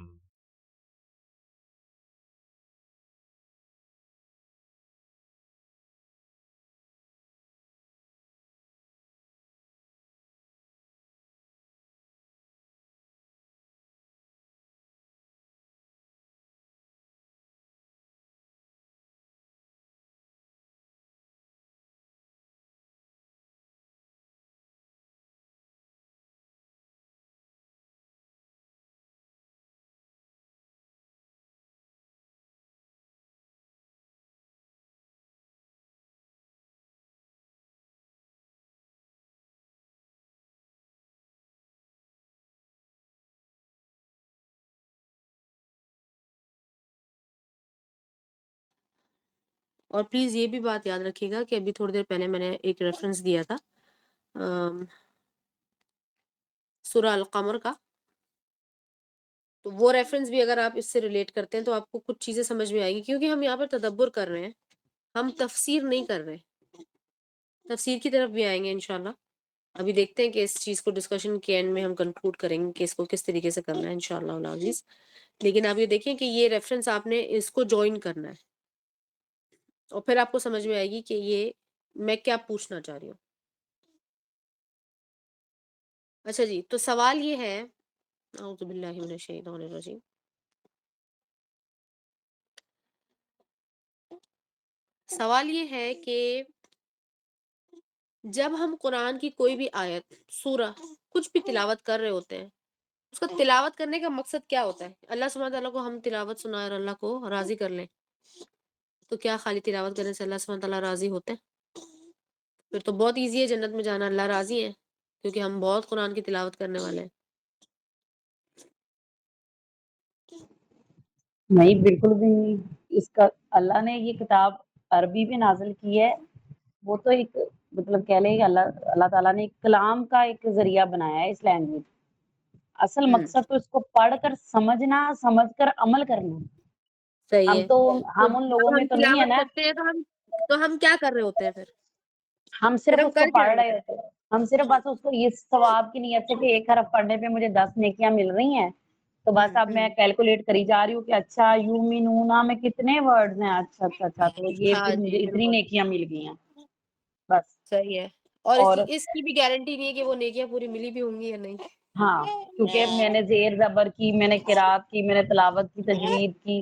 اور پلیز یہ بھی بات یاد رکھیے گا کہ ابھی تھوڑی دیر پہلے میں نے ایک ریفرنس دیا تھا سورہ القمر کا، تو وہ ریفرنس بھی اگر آپ اس سے ریلیٹ کرتے ہیں تو آپ کو کچھ چیزیں سمجھ میں آئے گی، کیونکہ ہم یہاں پر تدبر کر رہے ہیں، ہم تفسیر نہیں کر رہے. تفسیر کی طرف بھی آئیں گے انشاءاللہ. ابھی دیکھتے ہیں کہ اس چیز کو ڈسکشن کے اینڈ میں ہم کنکلوڈ کریں گے کہ اس کو کس طریقے سے کرنا ہے انشاءاللہ العزیز. لیکن آپ یہ دیکھیں کہ یہ ریفرنس آپ نے اس کو جوائن کرنا ہے، اور پھر آپ کو سمجھ میں آئے گی کہ یہ میں کیا پوچھنا چاہ رہی ہوں. اچھا جی، تو سوال یہ ہے، اعوذ باللہ من الشیطان الرجیم، سوال یہ ہے کہ جب ہم قرآن کی کوئی بھی آیت، سورہ، کچھ بھی تلاوت کر رہے ہوتے ہیں، اس کا تلاوت کرنے کا مقصد کیا ہوتا ہے؟ اللہ سبحانہ تعالیٰ کو ہم تلاوت سنائیں اور اللہ کو راضی کر لیں، تو کیا خالی تلاوت کرنے سے اللہ سبحانہ تعالیٰ راضی ہوتے ہیں؟ پھر تو بہت ایزی ہے جنت میں جانا، اللہ راضی ہے کیونکہ ہم بہت قرآن کی تلاوت کرنے والے ہیں. نہیں، بالکل بھی نہیں. اس کا اللہ نے یہ کتاب عربی میں نازل کی ہے، وہ تو ایک مطلب کہہ لیں کہ اللہ تعالیٰ نے ایک کلام کا ایک ذریعہ بنایا ہے اس لینگویج. اصل مقصد تو اس کو پڑھ کر سمجھنا، سمجھ کر عمل کرنا. صحیح ہم ہے. تو تو ہم ان جب لوگوں میں ہم تو نہیں ہے تلاوت نا، کرتے ہیں تو ہم کیا کر رہے ہوتے ہیں پھر ہم صرف ہم اس کو کر کیا پڑھ رہے رہے ہوتے ہوتے ہیں. ہم صرف بس اس کو اس ثواب کی نیت سے کہ ایک حرف پڑھنے پہ مجھے 10 نیکیاں مل رہی ہیں، تو بس اب میں کیلکولیٹ کری جا رہی ہوں کہ اچھا یومنونا میں کتنے ورڈز ہیں، اچھا تو یہ ہاں پھر جی مجھے اتنی بالکل نیکیاں مل گئی ہیں بس. صحیح ہے. اور اور اس کی بھی گارنٹی نہیں ہے کہ وہ نیکیاں پوری ملی بھی ہوں گی یا نہیں. ہاں، کیونکہ میں نے زیر زبر کی، میں نے قرات کی، میں نے تلاوت کی، تجوید کی،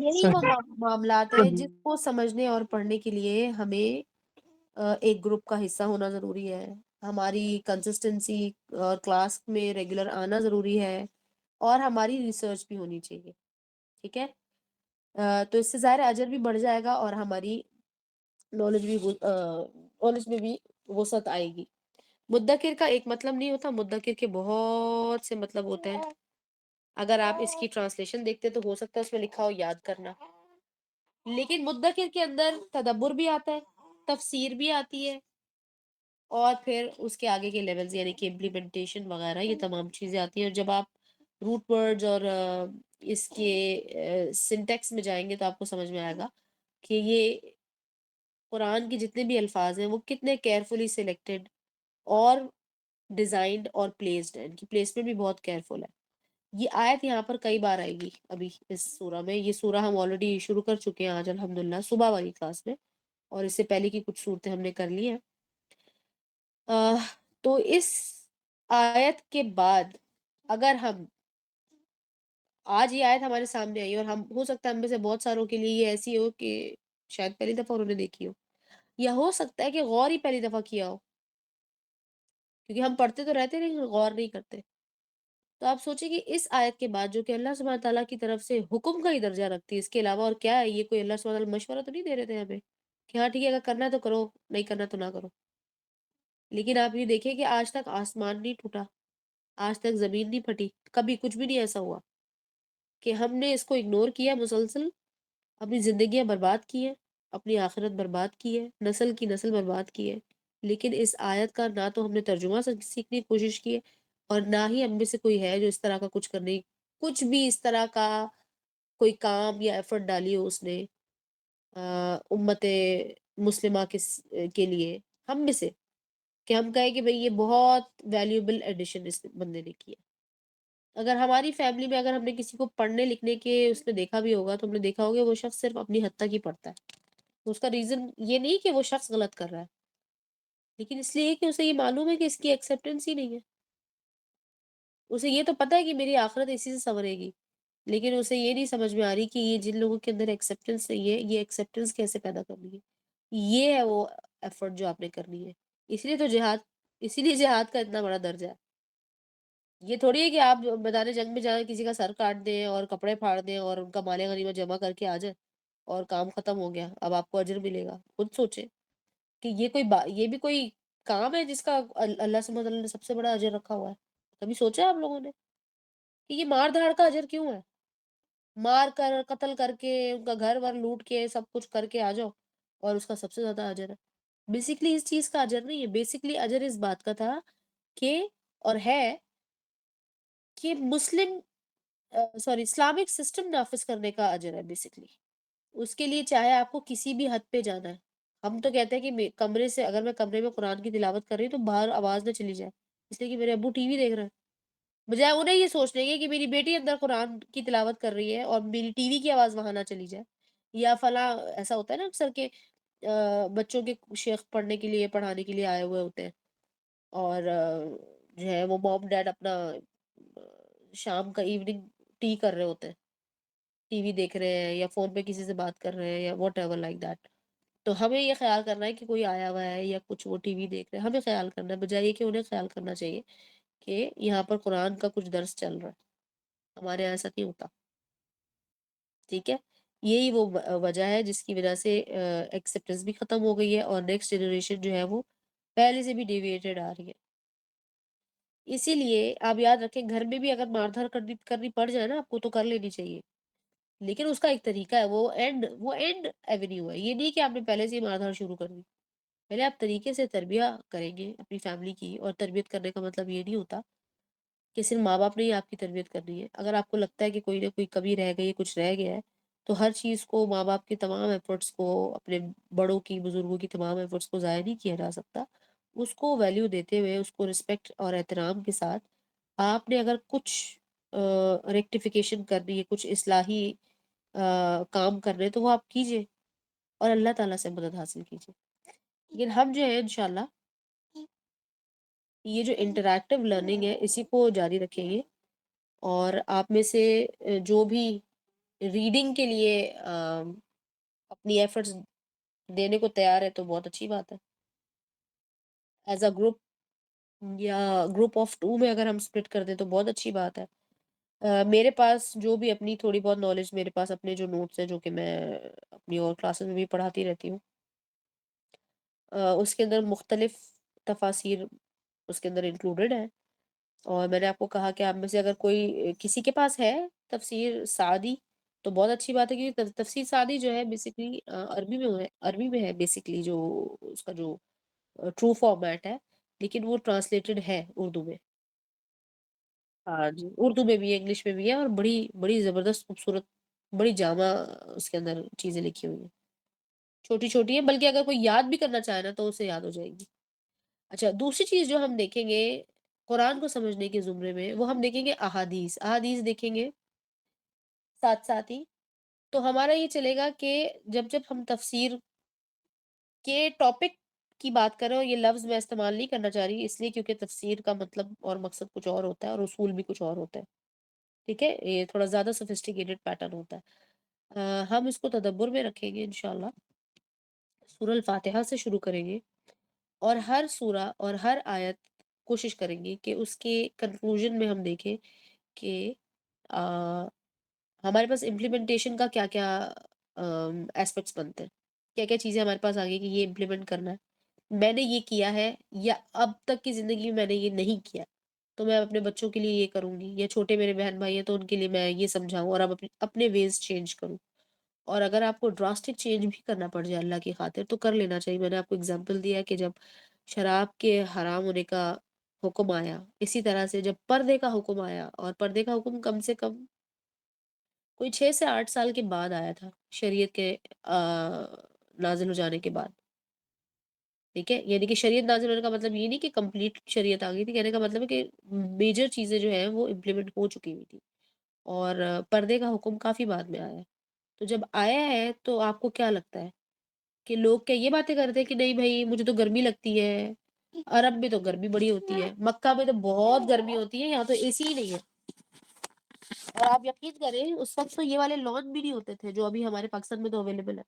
یہی وہ معاملات ہیں جس کو سمجھنے اور پڑھنے کے لیے ہمیں ایک گروپ کا حصہ ہونا ضروری ہے، ہماری کنسسٹنسی اور کلاس میں ریگولر آنا ضروری ہے، اور ہماری ریسرچ بھی ہونی چاہیے. ٹھیک ہے، تو اس سے ظاہر اجر بھی بڑھ جائے گا اور ہماری نالج میں بھی وسعت آئے گی. مدکر کا ایک مطلب نہیں ہوتا، مدکر کے بہت سے مطلب ہوتے ہیں. اگر آپ اس کی ٹرانسلیشن دیکھتے تو ہو سکتا ہے اس میں لکھا ہو یاد کرنا، لیکن مدکر کے اندر تدبر بھی آتا ہے، تفسیر بھی آتی ہے، اور پھر اس کے آگے کے لیولز یعنی کہ امپلیمنٹیشن وغیرہ یہ تمام چیزیں آتی ہیں. اور جب آپ روٹ ورڈز اور اس کے سنٹیکس میں جائیں گے تو آپ کو سمجھ میں آئے گا کہ یہ قرآن کے جتنے بھی الفاظ ہیں وہ کتنے کیئرفلی سلیکٹڈ اور ڈیزائنڈ اور پلیسڈ ہیں. ان کی پلیسمنٹ بھی بہت کیئرفل ہے. یہ آیت یہاں پر کئی بار آئے گی ابھی اس سورہ میں. یہ سورہ ہم آلریڈی شروع کر چکے ہیں آج الحمدللہ صبح والی کلاس میں، اور اس سے پہلے کی کچھ صورتیں ہم نے کر لی ہیں. تو اس آیت کے بعد اگر ہم آج یہ آیت ہمارے سامنے آئی اور ہم ہو سکتا ہے ہم میں سے بہت ساروں کے لیے یہ ایسی ہو کہ شاید پہلی دفعہ انہوں نے دیکھی ہو، یا ہو سکتا ہے کہ غور ہی پہلی دفعہ کیا ہو، کیونکہ ہم پڑھتے تو رہتے لیکن غور نہیں کرتے. تو آپ سوچیں کہ اس آیت کے بعد جو کہ اللہ سبحانہ تعالیٰ کی طرف سے حکم کا ہی درجہ رکھتی ہے، اس کے علاوہ اور کیا ہے؟ یہ کوئی اللہ سبحانہ تعالیٰ مشورہ تو نہیں دے رہے تھے ہمیں کہ ہاں ٹھیک ہے اگر کرنا ہے تو کرو، نہیں کرنا تو نہ کرو. لیکن آپ یہ دیکھیں کہ آج تک آسمان نہیں ٹوٹا، آج تک زمین نہیں پھٹی، کبھی کچھ بھی نہیں ایسا ہوا کہ ہم نے اس کو اگنور کیا، مسلسل اپنی زندگیاں برباد کی ہیں، اپنی آخرت برباد کی ہے، نسل کی نسل برباد کی ہے. لیکن اس آیت کا نہ تو ہم نے ترجمہ سیکھنے کی کوشش کی ہے، اور نہ ہی ہم میں سے کوئی ہے جو اس طرح کا کچھ کرنے، کچھ بھی اس طرح کا کوئی کام یا ایفرٹ ڈالی ہو اس نے امت مسلمہ کے لیے ہم میں سے، کہ ہم کہیں کہ بھئی یہ بہت ویلیوبل ایڈیشن اس بندے نے کیا. اگر ہماری فیملی میں اگر ہم نے کسی کو پڑھنے لکھنے کے اس نے دیکھا بھی ہوگا تو ہم نے دیکھا ہوگا وہ شخص صرف اپنی حد تک ہی پڑھتا ہے. اس کا ریزن یہ نہیں کہ وہ شخص غلط کر رہا ہے، لیکن اس لیے کہ اسے یہ معلوم ہے کہ اس کی ایکسیپٹنس ہی نہیں ہے. اسے یہ تو پتہ ہے کہ میری آخرت اسی سے سنورے گی، لیکن اسے یہ نہیں سمجھ میں آ رہی کہ یہ جن لوگوں کے اندر ایکسیپٹنس نہیں ہے، یہ ایکسیپٹنس کیسے پیدا کرنی ہے. یہ ہے وہ ایفرٹ جو آپ نے کرنی ہے. اسی لیے جہاد کا اتنا بڑا درجہ ہے. یہ تھوڑی ہے کہ آپ میدان جنگ میں جائیں کسی کا سر کاٹ دیں اور کپڑے پھاڑ دیں اور ان کا مال غنیمت جمع کر کے آ جائیں اور کام ختم ہو گیا، اب آپ کو اجر ملے گا. خود سوچیں کہ یہ بھی کوئی کام ہے جس کا اللہ سبحانہ وتعالی نے سب سے بڑا اجر رکھا ہوا ہے. کبھی سوچا آپ لوگوں نے کہ یہ مار دھاڑ کا اجر کیوں ہے؟ مار کر قتل کر کے ان کا گھر ور لوٹ کے سب کچھ کر کے آ جاؤ اور اس کا سب سے زیادہ اجر ہے. بیسیکلی اس چیز کا اجر نہیں ہے، بیسیکلی اجر اس بات کا تھا کہ اور ہے کہ اسلامک سسٹم نافذ کرنے کا اجر ہے. بیسیکلی اس کے لیے چاہے آپ کو کسی بھی حد پہ جانا ہے. ہم تو کہتے ہیں کہ کمرے سے اگر میں کمرے میں قرآن کی تلاوت کر رہی ہوں تو باہر آواز نہ چلی جائے، اس لیے کہ میرے ابو ٹی وی دیکھ رہے ہیں، بجائے انہیں یہ سوچنے کے کہ میری بیٹی اندر قرآن کی تلاوت کر رہی ہے اور میری ٹی وی کی آواز وہاں نہ چلی جائے. یا فلاں ایسا ہوتا ہے نا اکثر کہ بچوں کے شیخ پڑھنے کے لیے پڑھانے کے لیے آئے ہوئے ہوتے ہیں اور جو ہے وہ موم ڈیڈ اپنا شام کا ایوننگ ٹی کر رہے ہوتے ہیں، ٹی وی دیکھ رہے ہیں یا فون پہ کسی سے بات کر رہے ہیں یا واٹ ایور لائک دیٹ. تو ہمیں یہ خیال کرنا ہے کہ کوئی آیا ہوا ہے یا کچھ وہ ٹی وی دیکھ رہے ہیں، ہمیں خیال کرنا ہے بجائے یہ کہ انہیں خیال کرنا چاہیے کہ یہاں پر قرآن کا کچھ درس چل رہا ہے. ہمارے یہاں ایسا نہیں ہوتا. ٹھیک ہے، یہی وہ وجہ ہے جس کی وجہ سے ایکسیپٹنس بھی ختم ہو گئی ہے اور نیکسٹ جنریشن جو ہے وہ پہلے سے بھی ڈیویٹڈ آ رہی ہے. اسی لیے آپ یاد رکھیں گھر میں بھی اگر مار دھاڑ کرنی پڑ جائے نا آپ کو تو کر لینی چاہیے، لیکن اس کا ایک طریقہ ہے، وہ اینڈ ایونیو ہے. یہ نہیں کہ آپ نے پہلے سے ہی مار دھاڑ شروع کر دی. پہلے آپ طریقے سے تربیہ کریں گے اپنی فیملی کی، اور تربیت کرنے کا مطلب یہ نہیں ہوتا کہ صرف ماں باپ نے ہی آپ کی تربیت کرنی ہے. اگر آپ کو لگتا ہے کہ کوئی نہ کوئی کمی رہ گئی ہے، کچھ رہ گیا ہے، تو ہر چیز کو ماں باپ کے تمام ایفرٹس کو، اپنے بڑوں کی بزرگوں کی تمام ایفرٹس کو ضائع نہیں کیا جا سکتا. اس کو ویلیو دیتے ہوئے، اس کو رسپیکٹ اور احترام کے ساتھ آپ نے اگر کچھ ریکٹیفیکیشن کرنی ہے، کچھ اصلاحی کام کرنے تو وہ آپ کیجئے اور اللہ تعالیٰ سے مدد حاصل کیجئے. لیکن ہم جو ہے انشاءاللہ یہ جو انٹریکٹیو لرننگ ہے اسی کو جاری رکھیں گے، اور آپ میں سے جو بھی ریڈنگ کے لیے اپنی ایفرٹس دینے کو تیار ہے تو بہت اچھی بات ہے. ایز اے گروپ یا گروپ آف 2 میں اگر ہم اسپلٹ کر دیں تو بہت اچھی بات ہے. میرے پاس جو بھی اپنی تھوڑی بہت نالج، میرے پاس اپنے جو نوٹس ہیں جو کہ میں اپنی اور کلاسز میں بھی پڑھاتی رہتی ہوں، اس کے اندر مختلف تفاسیر اس کے اندر انکلوڈیڈ ہیں. اور میں نے آپ کو کہا کہ آپ میں سے اگر کوئی کسی کے پاس ہے تفسیر سعدی تو بہت اچھی بات ہے، کیونکہ تفسیر سعدی جو ہے بیسکلی عربی میں ہے بیسکلی، جو اس کا جو ٹرو فارمیٹ ہے، لیکن وہ ٹرانسلیٹڈ ہے اردو میں. ہاں جی، اردو میں بھی ہے، انگلش میں بھی ہے، اور بڑی بڑی زبردست خوبصورت، بڑی جامع اس کے اندر چیزیں لکھی ہوئی ہیں. چھوٹی چھوٹی ہیں، بلکہ اگر کوئی یاد بھی کرنا چاہے نا تو اسے یاد ہو جائے گی. اچھا، دوسری چیز جو ہم دیکھیں گے قرآن کو سمجھنے کے زمرے میں، وہ ہم دیکھیں گے احادیث دیکھیں گے ساتھ ساتھ ہی. تو ہمارا یہ چلے گا کہ جب جب ہم تفسیر کے ٹاپک کی بات کریں، اور یہ لفظ میں استعمال نہیں کرنا چاہ رہی اس لیے کیونکہ تفسیر کا مطلب اور مقصد کچھ اور ہوتا ہے، اور اصول بھی کچھ اور ہوتا ہے. ٹھیک ہے، یہ تھوڑا زیادہ سوفسٹیکیٹڈ پیٹرن ہوتا ہے. ہم اس کو تدبر میں رکھیں گے انشاءاللہ. سورہ الفاتحہ سے شروع کریں گے، اور ہر سورہ اور ہر آیت کوشش کریں گے کہ اس کے کنکلوژن میں ہم دیکھیں کہ ہمارے پاس امپلیمنٹیشن کا کیا کیا ایسپیکٹس بنتے ہیں، کیا کیا چیزیں ہمارے پاس آگے کہ یہ امپلیمنٹ کرنا ہے. میں نے یہ کیا ہے، یا اب تک کی زندگی میں نے یہ نہیں کیا، تو میں اپنے بچوں کے لیے یہ کروں گی، یا چھوٹے میرے بہن بھائی ہیں تو ان کے لیے میں یہ سمجھاؤں اور اب اپنے ویز چینج کروں. اور اگر آپ کو ڈراسٹک چینج بھی کرنا پڑ جائے اللہ کی خاطر تو کر لینا چاہیے. میں نے آپ کو اگزامپل دیا کہ جب شراب کے حرام ہونے کا حکم آیا، اسی طرح سے جب پردے کا حکم آیا، اور پردے کا حکم کم سے کم کوئی 6 سے 8 سال کے بعد آیا تھا شریعت کے نازل ہو جانے کے بعد. ٹھیک ہے، یعنی کہ شریعت نازل ہونے کا مطلب یہ نہیں کہ کمپلیٹ شریعت آ گئی تھی، کہنے کا مطلب ہے کہ میجر چیزیں جو ہیں وہ امپلیمنٹ ہو چکی ہوئی تھی، اور پردے کا حکم کافی بعد میں آیا. تو جب آیا ہے تو آپ کو کیا لگتا ہے کہ لوگ کیا یہ باتیں کرتے ہیں کہ نہیں بھائی مجھے تو گرمی لگتی ہے، عرب میں تو گرمی بڑی ہوتی ہے، مکہ میں تو بہت گرمی ہوتی ہے، یہاں تو اے سی ہی نہیں ہے. اور آپ یقین کریں اس وقت تو یہ والے لان بھی نہیں ہوتے تھے جو ابھی ہمارے پاکستان میں تو اویلیبل ہے.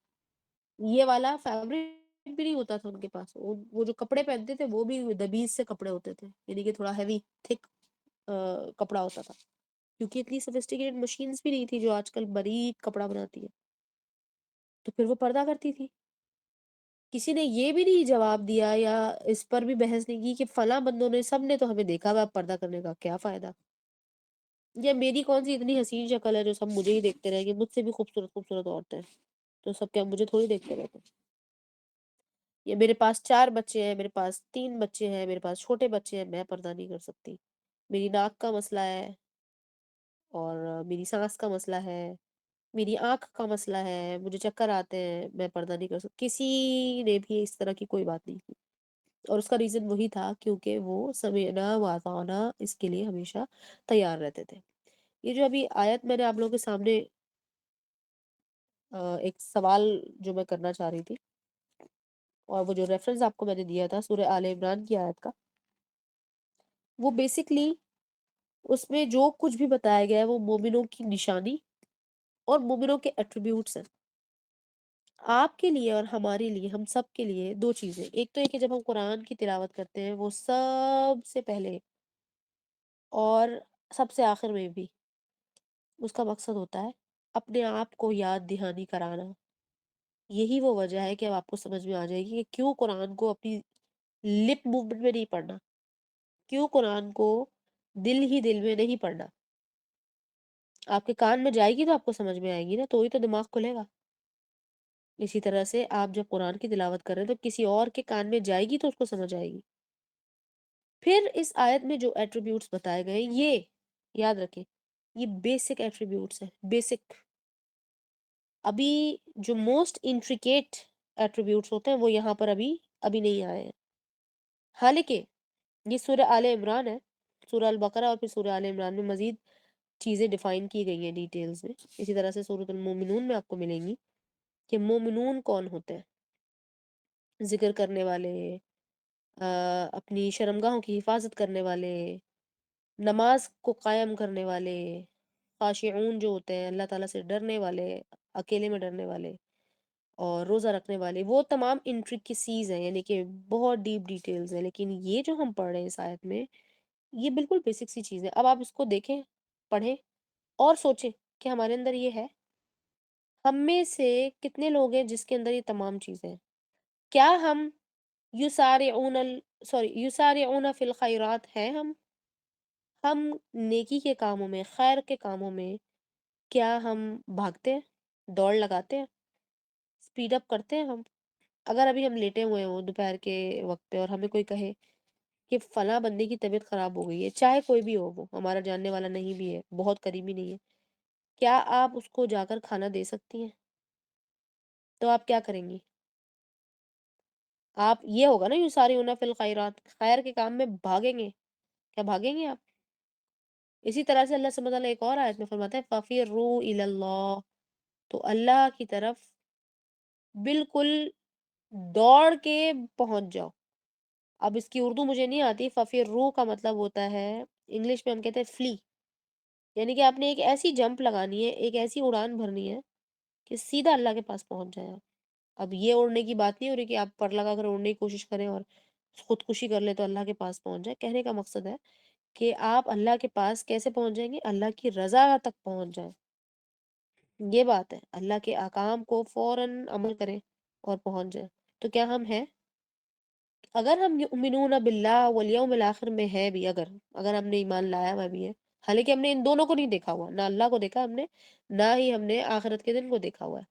یہ والا فیبرک بھی نہیں ہوتا تھا ان کے پاس. وہ جو کپڑے پہنتے تھے وہ بھی دبیز سے کپڑے ہوتے تھے، یعنی کہ تھوڑا ہیوی تھک کپڑا ہوتا تھا، کیونکہ اتنی سوفسٹیکیٹڈ مشینز بھی نہیں تھی جو آج کل باریک کپڑا بناتی ہے. تو پھر وہ پردہ کرتی تھی. کسی نے یہ بھی نہیں جواب دیا یا اس پر بھی بحث نہیں کی کہ فلاں بندوں نے، سب نے تو ہمیں دیکھا ہوا پردہ کرنے کا کیا فائدہ، یا میری کون سی اتنی حسین شکل ہے جو سب مجھے ہی دیکھتے رہیں گے، مجھ سے بھی خوبصورت خوبصورت عورتیں ہیں تو سب کیا مجھے تھوڑی دیکھتے رہتے ہیں. یا میرے پاس 4 بچے ہیں، میرے پاس 3 بچے ہیں، میرے پاس چھوٹے بچے ہیں، میں پردہ نہیں کر سکتی. میری ناک کا مسئلہ ہے، اور میری سانس کا مسئلہ ہے، میری آنکھ کا مسئلہ ہے، مجھے چکر آتے ہیں، میں پردہ نہیں کر سکتی. کسی نے بھی اس طرح کی کوئی بات نہیں کی، اور اس کا ریزن وہی تھا کیونکہ وہ سمعنا واطعنا اس کے لیے ہمیشہ تیار رہتے تھے. یہ جو ابھی آیت میں نے آپ لوگوں کے سامنے ایک سوال جو میں کرنا چاہ رہی تھی، اور وہ جو ریفرنس آپ کو میں نے دیا تھا سورہ آل عمران کی آیت کا، وہ بیسکلی اس میں جو کچھ بھی بتایا گیا ہے وہ مومنوں کی نشانی اور مومنوں کے ایٹریبیوٹس ہیں. آپ کے لیے اور ہمارے لیے، ہم سب کے لیے 2 چیزیں. ایک تو یہ کہ جب ہم قرآن کی تلاوت کرتے ہیں وہ سب سے پہلے اور سب سے آخر میں بھی اس کا مقصد ہوتا ہے اپنے آپ کو یاد دہانی کرانا. یہی وہ وجہ ہے کہ اب آپ کو سمجھ میں آ جائے گی کہ کیوں قرآن کو اپنی لپ موومنٹ میں نہیں پڑھنا، کیوں قرآن کو دل ہی دل میں نہیں پڑھنا. آپ کے کان میں جائے گی تو آپ کو سمجھ میں آئے گی نا، تو ہی تو دماغ کھلے گا. اسی طرح سے آپ جب قرآن کی تلاوت کر رہے ہیں تو کسی اور کے کان میں جائے گی تو اس کو سمجھ آئے گی. پھر اس آیت میں جو ایٹریبیوٹس بتائے گئے یہ یاد رکھیں، یہ بیسک ایٹریبیوٹس ہیں. بیسک ابھی جو موسٹ انٹریکیٹ ایٹریبیوٹس ہوتے ہیں وہ یہاں پر ابھی نہیں آئے ہیں. حالانکہ یہ سورہ آل عمران ہے، سورہ البقرہ اور پھر سورہ آل عمران میں مزید چیزیں ڈیفائن کی گئی ہیں ڈیٹیلز میں. اسی طرح سے سورۃ المومنون میں آپ کو ملیں گی کہ مومنون کون ہوتے ہیں. ذکر کرنے والے، اپنی شرمگاہوں کی حفاظت کرنے والے، نماز کو قائم کرنے والے، خاشعون جو ہوتے ہیں، اللہ تعالیٰ سے ڈرنے والے، اکیلے میں ڈرنے والے اور روزہ رکھنے والے، وہ تمام انٹریکسیز ہیں، یعنی کہ بہت ڈیپ ڈیٹیلز ہیں. لیکن یہ جو ہم پڑھ رہے ہیں اس آیت میں، یہ بالکل بیسک سی چیز ہے. اب آپ اس کو دیکھیں، پڑھیں اور سوچیں کہ ہمارے اندر یہ ہے. ہم میں سے کتنے لوگ ہیں جس کے اندر یہ تمام چیزیں ہیں؟ کیا ہم یسارعون فی الخیرات ہیں؟ ہم نیکی کے کاموں میں، خیر کے کاموں میں کیا ہم بھاگتے ہیں، دوڑ لگاتے ہیں، سپیڈ اپ کرتے ہیں؟ ہم اگر ابھی ہم لیٹے ہوئے ہوں دوپہر کے وقت پہ اور ہمیں کوئی کہے کہ فلاں بندے کی طبیعت خراب ہو گئی ہے، چاہے کوئی بھی ہو، وہ ہمارا جاننے والا نہیں بھی ہے، بہت قریبی نہیں ہے، کیا آپ اس کو جا کر کھانا دے سکتی ہیں؟ تو آپ کیا کریں گی؟ آپ یہ ہوگا نا یسارعون فی الخیرات، خیر کے کام میں بھاگیں گے. کیا بھاگیں گے آپ؟ اسی طرح سے اللہ سبحانہ وتعالیٰ ایک اور آیت میں فرماتا ہے فَفِرُّوا إِلَى اللَّهِ، تو اللہ کی طرف بالکل دوڑ کے پہنچ جاؤ. اب اس کی اردو مجھے نہیں آتی. فَفِرُّوا کا مطلب ہوتا ہے، انگلش میں ہم کہتے ہیں فلی، یعنی کہ آپ نے ایک ایسی جمپ لگانی ہے، ایک ایسی اڑان بھرنی ہے کہ سیدھا اللہ کے پاس پہنچ جائے. اب یہ اڑنے کی بات نہیں ہو رہی کہ آپ پر لگا کر اڑنے کی کوشش کریں اور خودکشی کر لیں تو اللہ کے پاس پہنچ جائے. کہنے کا مقصد ہے کہ آپ اللہ کے پاس کیسے پہنچ جائیں گے؟ اللہ کی رضا تک پہنچ جائیں. یہ بات ہے، اللہ کے احکام کو فوراً عمل کریں اور پہنچ جائیں. تو کیا ہم ہیں؟ اگر ہم یؤمنون باللہ والیوم الآخر میں ہے بھی، اگر ہم نے ایمان لایا ہوا بھی ہے، حالانکہ ہم نے ان دونوں کو نہیں دیکھا ہوا، نہ اللہ کو دیکھا ہم نے، نہ ہی ہم نے آخرت کے دن کو دیکھا ہوا ہے،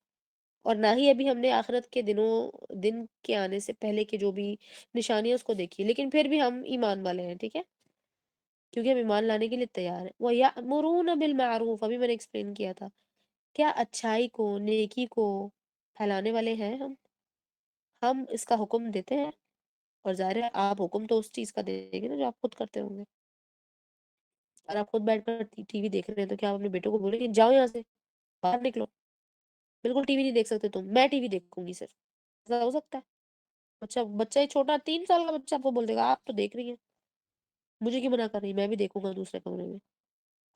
اور نہ ہی ابھی ہم نے آخرت کے دن کے آنے سے پہلے کی جو بھی نشانیاں اس کو دیکھی، لیکن پھر بھی ہم ایمان والے ہیں. ٹھیک ہے، کیونکہ ہم ایمان لانے کے لیے تیار ہیں. وَيَأْمُرُونَ بِالْمَعْرُوفِ، ابھی میں نے ایکسپلین کیا تھا. کیا اچھائی کو، نیکی کو پھیلانے والے ہیں ہم اس کا حکم دیتے ہیں؟ اور ظاہر ہے آپ حکم تو اس چیز کا دیں گے نا جو آپ خود کرتے ہوں گے. اور آپ خود بیٹھ کر ٹی وی دیکھ رہے ہیں تو کیا آپ اپنے بیٹوں کو بولیں گے جاؤ یہاں سے، باہر نکلو، بالکل ٹی وی نہیں دیکھ سکتے تم، میں ٹی وی دیکھوں گی صرف؟ ایسا ہو سکتا ہے؟ بچہ ہی چھوٹا 3 سال کا بچہ آپ کو بول دے گا آپ تو دیکھ رہی ہیں، مجھے کیوں منع کر رہی، میں بھی دیکھوں گا دوسرے کمرے میں.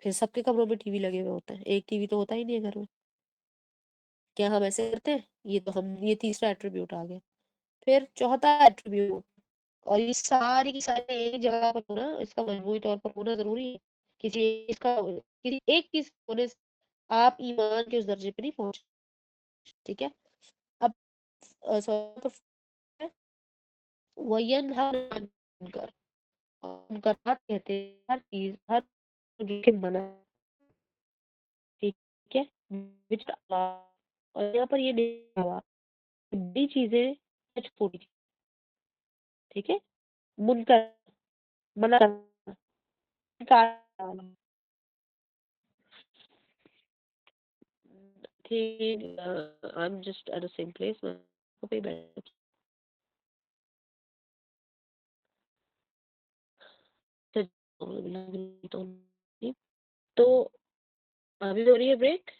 پھر سب کے کمروں میں ٹی وی لگے ہوئے ہوتے ہیں، ایک ٹی وی تو ہوتا ہی نہیں ہے گھر میں. کیا ہم ایسے کرتے ہیں؟ یہ تیسرا ایٹریبیوٹ آ گیا. پھر چوتھا ایٹریبیوٹ، اور یہ ساری کی ساری ایک جگہ پر ہونا، اس کا مجموعی طور پر ہونا ضروری ہے. کسی ایک چیز ہونے سے آپ ایمان کے اس درجے پہ نہیں پہنچ. ٹھیک ہے، اب وَيَنْهَوْنَ عَنِ الْمُنْكَرِ، منکرات کہتے ہیں ہر چیز، ہر جو کہ منع. ٹھیک ہے، اور یہاں پر یہ نہیں ہوا بڑی چیزیں یا چھوٹی چیزیں. ٹھیک ہے، منکر منع کرنا. ٹھیک، I'm just at the same place. تو ابھی ہو رہی ہے بریک؟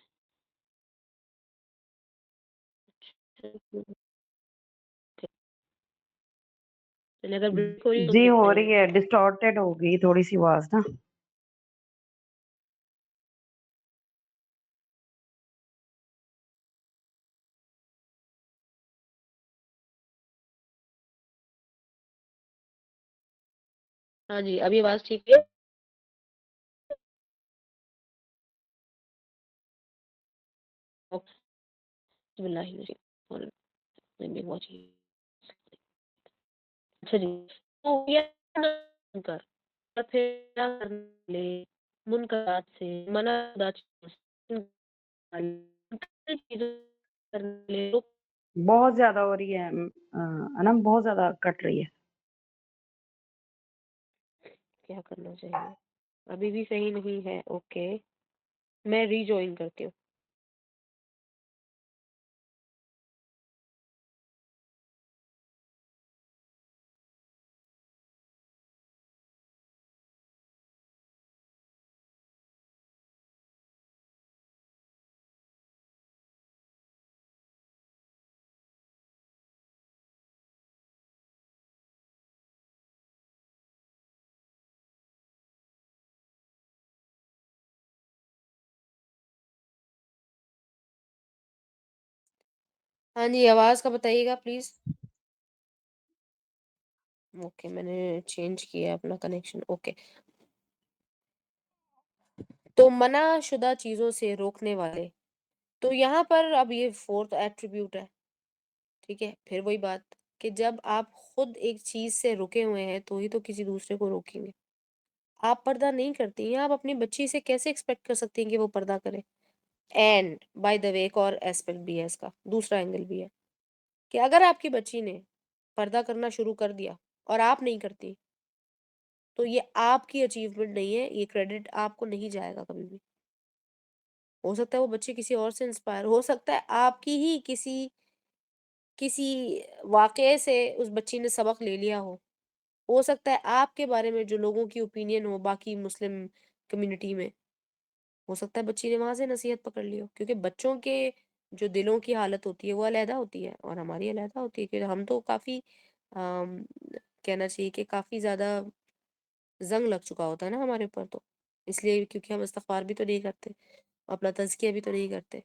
اگر بریک ہو رہی ہے تو جی مجھے ہو بتائیے. رہی ہے، ڈسٹارٹیڈ ہو گئی تھوڑی سی آواز نا. ہاں جی، ابھی آواز ٹھیک ہے؟ بسم اللہ اچھا جی، تو یہ منکر اور پھر کیا کرنے والے، منکرات سے منع چیزوں کرنے والے لوگ بہت زیادہ ہو رہی ہے انم، بہت زیادہ کٹ رہی ہے. کیا کرنا چاہیے؟ ابھی بھی صحیح نہیں ہے. اوکے، میں ری جوائن کرتی ہوں. ہاں جی، آواز کا بتائیے گا پلیز. اوکے، میں نے چینج کیا اپنا کنیکشن. اوکے، تو منع شدہ چیزوں سے روکنے والے. تو یہاں پر اب یہ فورتھ ایٹریبیوٹ ہے. ٹھیک ہے، پھر وہی بات کہ جب آپ خود ایک چیز سے رکے ہوئے ہیں تو ہی تو کسی دوسرے کو روکیں گے. آپ پردہ نہیں کرتی ہیں، آپ اپنی بچی سے کیسے ایکسپیکٹ کر سکتی ہیں کہ وہ پردہ کرے. اینڈ بائی دا وے ایک اور ایسپیکٹ بھی ہے اس کا، دوسرا اینگل بھی ہے کہ اگر آپ کی بچی نے پردہ کرنا شروع کر دیا اور آپ نہیں کرتی تو یہ آپ کی اچیومنٹ نہیں ہے، یہ کریڈٹ آپ کو نہیں جائے گا کبھی بھی. ہو سکتا ہے وہ بچی کسی اور سے انسپائر، ہو سکتا ہے آپ کی ہی کسی واقعے سے اس بچی نے سبق لے لیا ہو سکتا ہے آپ کے بارے میں جو لوگوں کی اوپینین ہو باقی مسلم کمیونٹی میں، ہو سکتا ہے بچی نے وہاں سے نصیحت پکڑ لی ہو. کیونکہ بچوں کے جو دلوں کی حالت ہوتی ہے وہ علیحدہ ہوتی ہے اور ہماری علیحدہ ہوتی ہے. کہ ہم تو کافی کہنا چاہیے کہ کافی زیادہ زنگ لگ چکا ہوتا ہے نا ہمارے اوپر، تو اس لیے کیونکہ ہم استغفار بھی تو نہیں کرتے، اپنا تزکیہ بھی تو نہیں کرتے.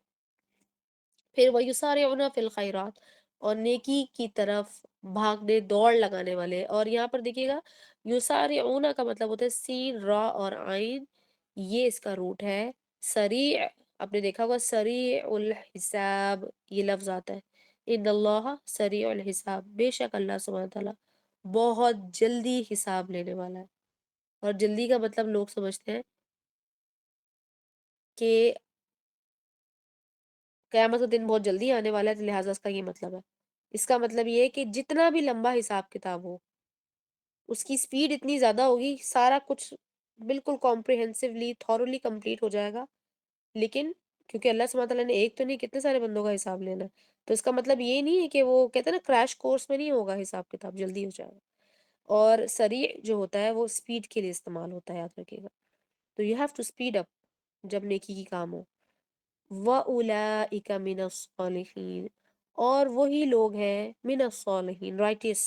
پھر وَيُسَارِعُونَ فِي الْخَيْرَاتِ، اور نیکی کی طرف بھاگنے دوڑ لگانے والے. اور یہاں پر دیکھیے گا یسارعون کا مطلب ہوتا ہے سین را اور عین، یہ اس کا روٹ ہے. سریع، آپ نے دیکھا ہوگا سریع الحساب یہ لفظ آتا ہے. ان اللہ سریع الحساب، بے شک اللہ سبحانہ تعالیٰ بہت جلدی حساب لینے والا ہے. اور جلدی کا مطلب لوگ سمجھتے ہیں کہ قیامت کا دن بہت جلدی آنے والا ہے، لہٰذا اس کا یہ مطلب ہے. اس کا مطلب یہ ہے کہ جتنا بھی لمبا حساب کتاب ہو اس کی سپیڈ اتنی زیادہ ہوگی، سارا کچھ بالکل کمپریہنسولی تھورلی کمپلیٹ ہو جائے گا. لیکن کیونکہ اللہ سبحانہ تعالیٰ نے ایک تو نہیں کتنے سارے بندوں کا حساب لینا ہے، تو اس کا مطلب یہ نہیں ہے کہ وہ کہتے ہیں نا کریش کورس میں نہیں ہوگا حساب کتاب، جلدی ہو جائے گا. اور سریع جو ہوتا ہے وہ سپیڈ کے لیے استعمال ہوتا ہے، یاد رکھیے گا. تو you have to speed up جب نیکی کی کام ہو. وَأُولَئِكَ مِنَ الصَّالِحِينَ، اور وہی لوگ ہیں من الصالحین رائٹس،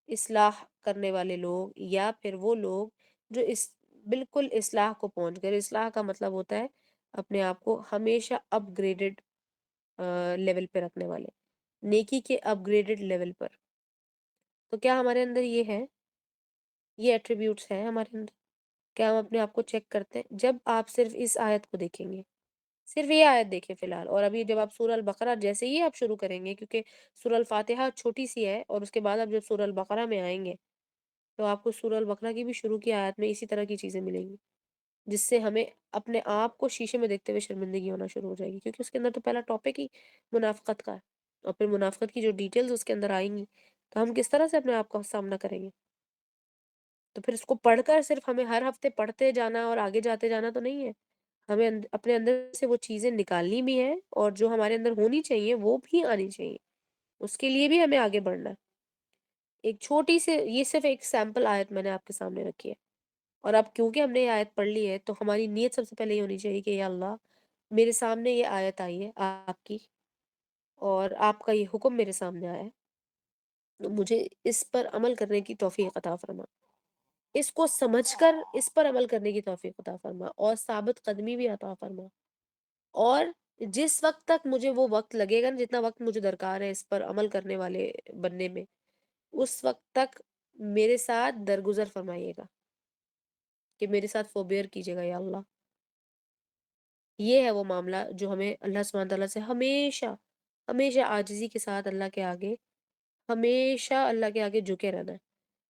اصلاح کرنے والے لوگ، یا پھر وہ لوگ جو اس بالکل اصلاح کو پہنچ گئے. اصلاح کا مطلب ہوتا ہے اپنے آپ کو ہمیشہ اپ گریڈڈ لیول پہ رکھنے والے، نیکی کے اپ گریڈڈ لیول پر. تو کیا ہمارے اندر یہ ہے، یہ ایٹریبیوٹس ہیں ہمارے اندر؟ کیا ہم اپنے آپ کو چیک کرتے ہیں؟ جب آپ صرف اس آیت کو دیکھیں گے، صرف یہ آیت دیکھیں فی الحال، اور ابھی جب آپ سورہ البقرہ جیسے ہی آپ شروع کریں گے، کیونکہ سورہ الفاتحہ چھوٹی سی ہے اور اس کے بعد آپ جب سورہ البقرہ میں آئیں گے تو آپ کو سورہ البقرہ کی بھی شروع کی آیت میں اسی طرح کی چیزیں ملیں گی، جس سے ہمیں اپنے آپ کو شیشے میں دیکھتے ہوئے شرمندگی ہونا شروع ہو جائے گی. کیونکہ اس کے اندر تو پہلا ٹاپک ہی منافقت کا ہے، اور پھر منافقت کی جو ڈیٹیلز اس کے اندر آئیں گی تو ہم کس طرح سے اپنے آپ کا سامنا کریں گے. تو پھر اس کو پڑھ کر صرف ہمیں ہر ہفتے پڑھتے جانا اور آگے جاتے جانا تو نہیں ہے، ہمیں اپنے اندر سے وہ چیزیں نکالنی بھی ہیں، اور جو ہمارے اندر ہونی چاہیے وہ بھی آنی چاہیے. اس کے لیے بھی ہمیں آگے بڑھنا ہے. ایک چھوٹی سے، یہ صرف ایک سیمپل آیت میں نے آپ کے سامنے رکھی ہے. اور اب کیونکہ ہم نے یہ آیت پڑھ لی ہے تو ہماری نیت سب سے پہلے یہ ہونی چاہیے کہ یا اللہ میرے سامنے یہ آیت آئی ہے آپ کی، اور آپ کا یہ حکم میرے سامنے آیا ہے، تو مجھے اس پر عمل کرنے کی توفیق عطا فرما، اس کو سمجھ کر اس پر عمل کرنے کی توفیق عطا فرما، اور ثابت قدمی بھی عطا فرما. اور جس وقت تک مجھے وہ وقت لگے گا نا، جتنا وقت مجھے درکار ہے اس پر عمل کرنے والے بننے میں، اس وقت تک میرے ساتھ درگزر فرمائیے گا، کہ میرے ساتھ فوبیر کیجیے گا یا اللہ. یہ ہے وہ معاملہ جو ہمیں اللہ سبحانہ تعالیٰ سے ہمیشہ ہمیشہ عاجزی کے ساتھ اللہ کے آگے، ہمیشہ اللہ کے آگے جھکے رہنا ہے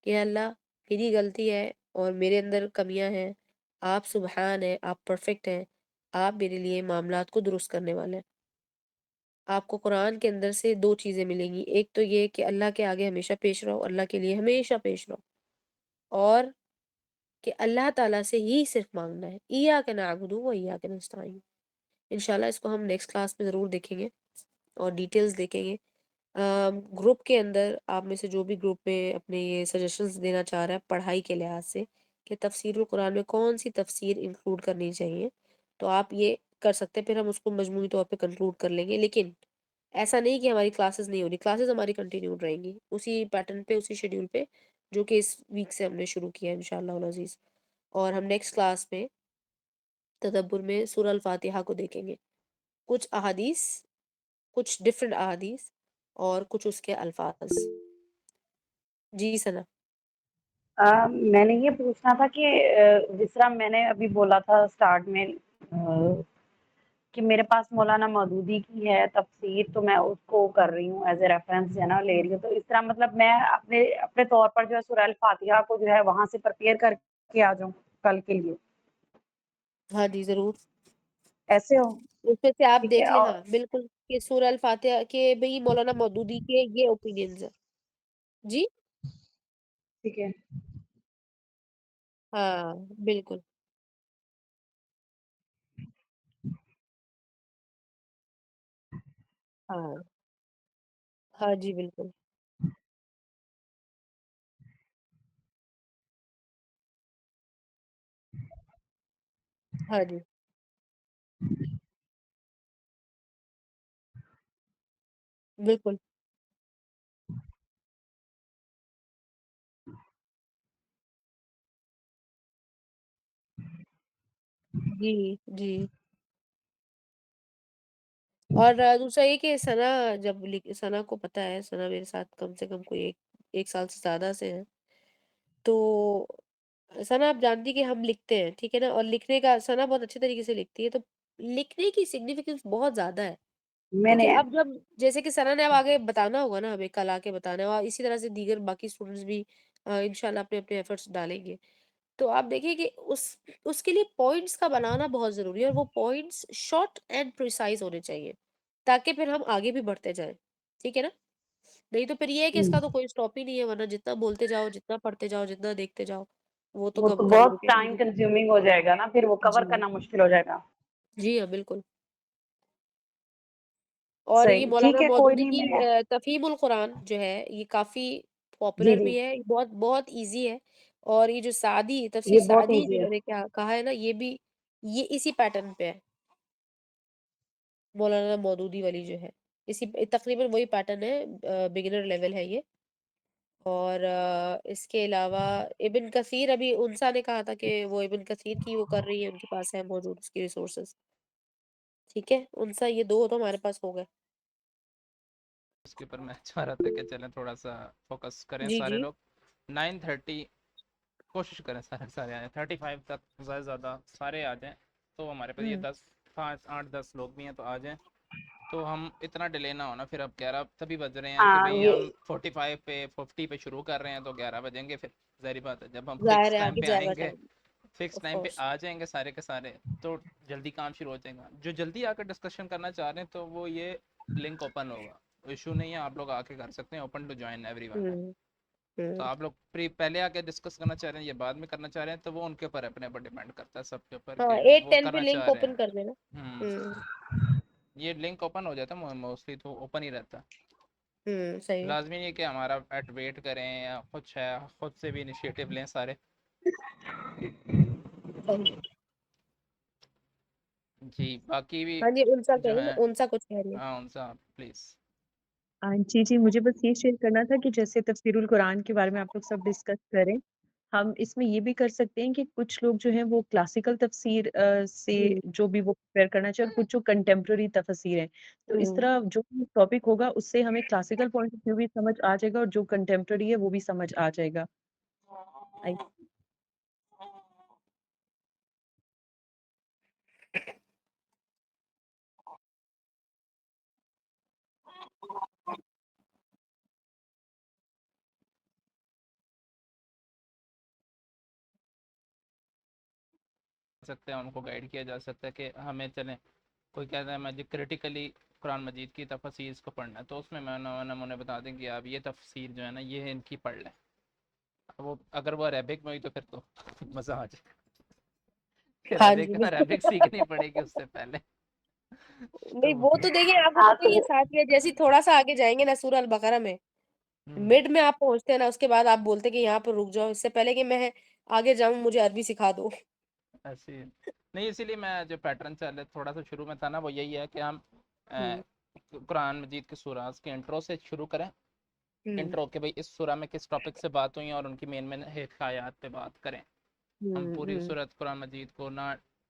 کہ اللہ میری غلطی ہے اور میرے اندر کمیاں ہیں، آپ سبحان ہیں، آپ پرفیکٹ ہیں، آپ میرے لیے معاملات کو درست کرنے والے ہیں. آپ کو قرآن کے اندر سے دو چیزیں ملیں گی، ایک تو یہ کہ اللہ کے آگے ہمیشہ پیش رہو، اللہ کے لیے ہمیشہ پیش رہو، اور کہ اللہ تعالیٰ سے ہی صرف مانگنا ہے. ایاک نعبد و ایاک نستعین. انشاءاللہ اس کو ہم نیکسٹ کلاس میں ضرور دیکھیں گے اور ڈیٹیلز دیکھیں گے. گروپ کے اندر آپ میں سے جو بھی گروپ میں اپنے یہ سجیشنز دینا چاہ رہا ہے پڑھائی کے لحاظ سے کہ تفسیر القرآن میں کون سی تفسیر انکلوڈ کرنی چاہیے، تو آپ یہ کر سکتے ہیں، پھر ہم اس کو مجموعی طور پہ کنکلوڈ کر لیں گے. لیکن ایسا نہیں کہ ہماری کلاسز نہیں ہو رہی، کلاسز ہماری کنٹینیو رہیں گی اسی پیٹرن پہ، اسی شیڈیول پہ جو کہ اس ویک سے ہم نے شروع کیا ہے انشاءاللہ العزیز. اور ہم نیکسٹ کلاس میں تدبر میں سورہ الفاتحہ کو دیکھیں گے. کچھ احادیث کچھ ڈفرینٹ احادیث اور کچھ اس کے الفاظ. جی ثنا. میں نے یہ پوچھنا تھا کہ جس طرح میں نے ابھی بولا تھا اسٹارٹ میں کہ میرے پاس مولانا مودودی کی ہے تفسیر، تو میں اس کو کر رہی ہوں ایز اے ریفرنس جو ہے نا لے رہی ہوں. تو اس طرح مطلب میں اپنے طور پر جو ہے سورہ الفاتحہ کو جو ہے وہاں سے پریپیئر کر کے آ جاؤں کل کے لیے، ہاں جی ضرور. ایسے ہو؟ اس میں سے آپ ٹھیک ہے. دیکھ لیں. اور ہاں بالکل کہ سورہ الفاتحہ کے بھئی مولانا مودودی کے یہ اوپینینز ہیں. جی ٹھیک ہے. ہاں بالکل. ہاں ہاں جی بالکل. ہاں جی بالکل. جی جی. اور دوسرا یہ کہ ثنا کو پتہ ہے، ثنا میرے ساتھ کم سے کم کوئی ایک سال سے زیادہ سے ہے. تو ثنا آپ جانتی کہ ہم لکھتے ہیں، ٹھیک ہے نا، اور لکھنے کا ثنا بہت اچھے طریقے سے لکھتی ہے. تو لکھنے کی سگنیفیکینس بہت زیادہ ہے. میں ٹھیک نے ہے. اب جب جیسے کہ ثنا نے اب آگے بتانا ہوگا نا، ہمیں کل آ کے بتانا ہے، اور اسی طرح سے دیگر باقی اسٹوڈنٹس بھی انشاءاللہ اپنے اپنے ایفرٹس ڈالیں گے. تو آپ دیکھیں کہ اس کے لیے پوائنٹس کا بنانا بہت ضروری ہے، اور وہ پوائنٹس شارٹ اینڈ پریسائز ہونے چاہیے تاکہ پھر ہم آگے بھی بڑھتے جائیں. ٹھیک ہے نا. نہیں تو پھر یہ ہے کہ اس کا تو کوئی اسٹاپ ہی نہیں ہے، ورنہ جتنا بولتے جاؤ، جتنا پڑھتے جاؤ، جتنا دیکھتے جاؤ، وہ تو کبھی بہت رکے گا ٹائم نہیں. کنزیومنگ ہو جائے گا نا، پھر وہ کور جی کرنا مشکل ہو جائے گا. جی ہاں بالکل. اور یہ صحیح، مولانا ٹھیک ہے، کوئی مودودی نہیں. کی میں تفہیم القرآن جو ہے یہ کافی جی پاپولر جی بھی ہے، یہ بہت بہت ایزی ہے. اور یہ جو سعدی تفسیر یہ بہت سعدی جو ایزی ہے. میں نے کہا ہے نا، یہ بھی یہ اسی پیٹرن پہ ہے. مولانا مودودی والی جو ہے اسی تقریباً وہی پیٹرن ہے، بگنر لیول ہے یہ. اور اس کے علاوہ ابن کثیر، ابھی انسا نے کہا تھا کہ وہ ابن کثیر کی وہ کر رہی ہے، ان کے پاس ہے موجود اس کی ریسورسز. ٹھیک ہے انسا، یہ دو تو ہمارے پاس ہو گئے. اس کے اوپر میں چاہ رہا تھا کہ چلیں تھوڑا سا فوکس کریں جی سارے جی لوگ. 9:30 کوشش کریں سارے آ جائیں، 35 تک زیادہ سے زیادہ سارے آ جائیں. تو ہمارے پاس یہ 8-10 لوگ بھی ہیں تو آ جائیں. تو ہم اتنا ڈیلے نہ ہونا، پھر اب 11 تبھی بج رہے ہیں کہ ہاں بھئی یہ ہم 45 پہ 50 پہ شروع کر رہے ہیں تو 11 بجیں گے. پھر ظاہری بات ہے جب ہم ظاہر فکس ہے ٹائم آگے پہ جائے آئیں گا گے، ٹائم. فکس آف ٹائم پہ کورس. آ جائیں گے سارے کے سارے، تو جلدی کام شروع ہو جائے گا. جو جلدی آ کر ڈسکشن کرنا چاہ رہے ہیں تو وہ یہ لنک اوپن ہوگا، ایشو نہیں ہے، آپ لوگ آ کے کر سکتے ہیں. Open to join everyone ہے. تو آپ لوگ پہلے آ کے ڈسکس کرنا چاہ رہے ہیں یا بعد میں کرنا چاہ رہے ہیں تو وہ ان کے اوپر اپنے اوپر ڈیپینڈ کرتا ہے، سب کے اوپر ہاں کہ وہ 8-10 پہ کرنا لنک چاہ رہے اوپن کر دینا. ہیں. یہ لنک اوپن ہو جاتا ہے موسٹلی، تو اوپن ہی رہتا ہے. صحیح ہے. لازمی نہیں کہ ہمارا ایٹ ویٹ کریں یا خود سے بھی انیشیٹو لیں سارے. صحیح. جی باقی بھی ہاں جی انسا جو کہیں نا، ہیں. انسا کچھ کہہ رہی ہے. ہاں ان سے پلیز. جی جی، مجھے بس یہ شیئر کرنا تھا کہ جیسے تفسیر القرآن کے بارے میں آپ لوگ سب ڈسکس کریں، ہم اس میں یہ بھی کر سکتے ہیں کہ کچھ لوگ جو ہیں وہ کلاسیکل تفسیر سے جو بھی وہ پریپیئر کرنا چاہے، اور کچھ جو کنٹمپرری تفسیر ہیں. تو اس طرح جو ٹاپک ہوگا اس سے ہمیں کلاسیکل پوائنٹ آف ویو بھی سمجھ آ جائے گا، اور جو کنٹمپرری ہے وہ بھی سمجھ آ جائے گا. سکتے ہیں ان کو گائیڈ کیا جا سکتا ہے کہ ہمیں چلیں. کوئی کہتا ہے مجھے کریٹیکلی قرآن مجید کی تفاسیر کو پڑھنا ہے، تو اس میں انہیں بتا دیں کہ آپ یہ تفسیر جو ہے نا یہ ان کی پڑھ لیں. وہ اگر وہ عربک میں ہوئی تو پھر تو مزہ آ جائے. پھر ہاں جی عربک سیکھنی پڑے گی اس سے پہلے. نہیں وہ تو دیکھیں، آپ کو پتہ ہے یہ ساتھ میں جیسے تھوڑا سا آگے جائیں گے نا سورہ البقرہ میں، مڈ میں آپ پہنچتے ہیں نا، اس کے بعد آپ بولتے کہ یہاں پر رک جاؤ، اس سے پہلے کہ میں آگے جاؤں مجھے عربی سکھا دو. ایسی نہیں، اسی لیے میں جو پیٹرن چل تھوڑا سا شروع میں تھا نا وہ یہی ہے کہ ہم قرآن مجید کے سوراز کے انٹرو سے شروع کریں. انٹرو کہ بھئی اس سورہ میں کس ٹاپک سے بات ہوئی ہیں اور ان کی مین حکایات پہ بات کریں. ہم پوری صورت قرآن مجید کو نہ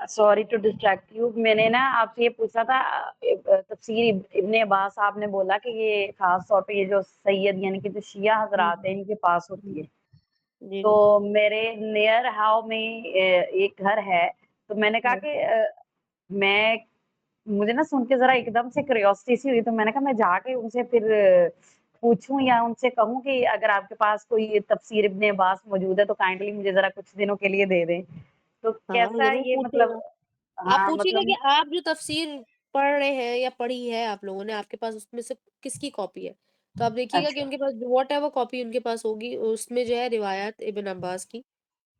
سوری ٹو ڈسٹریکٹ یو، میں نے نا آپ سے یہ پوچھا تھا تفسیر ابن عباس، آپ نے بولا کہ یہ خاص طور پہ یہ جو سید یعنی کہ جو شیعہ حضرات ہیں ان کے پاس ہوتی ہے، جی تو میرے نیئر ہاؤ میں ایک گھر ہے، تو میں نے کہا کہ میں مجھے نا سن کے ذرا ایک دم سے کریوسٹی سی ہوئی، تو میں نے کہا میں جا کے ان سے پھر پوچھوں یا ان سے کہوں کہ اگر آپ کے پاس کوئی تفسیر ابن عباس موجود ہے تو کائنڈلی مجھے ذرا کچھ دنوں کے لیے دے دیں، تو ہاں کیسا ضرور یہ پوچھیے مطلب؟ گا، آپ ہاں پوچھیے گا مطلب کہ آپ جو تفسیر پڑھ رہے ہیں یا پڑھی ہے آپ لوگوں نے، آپ کے پاس اس میں سے کس کی کاپی ہے، تو آپ دیکھیے گا کہ اچھا ان کے پاس واٹ ایور کاپی ان کے پاس ہوگی، اس میں جو ہے روایات ابن عباس کی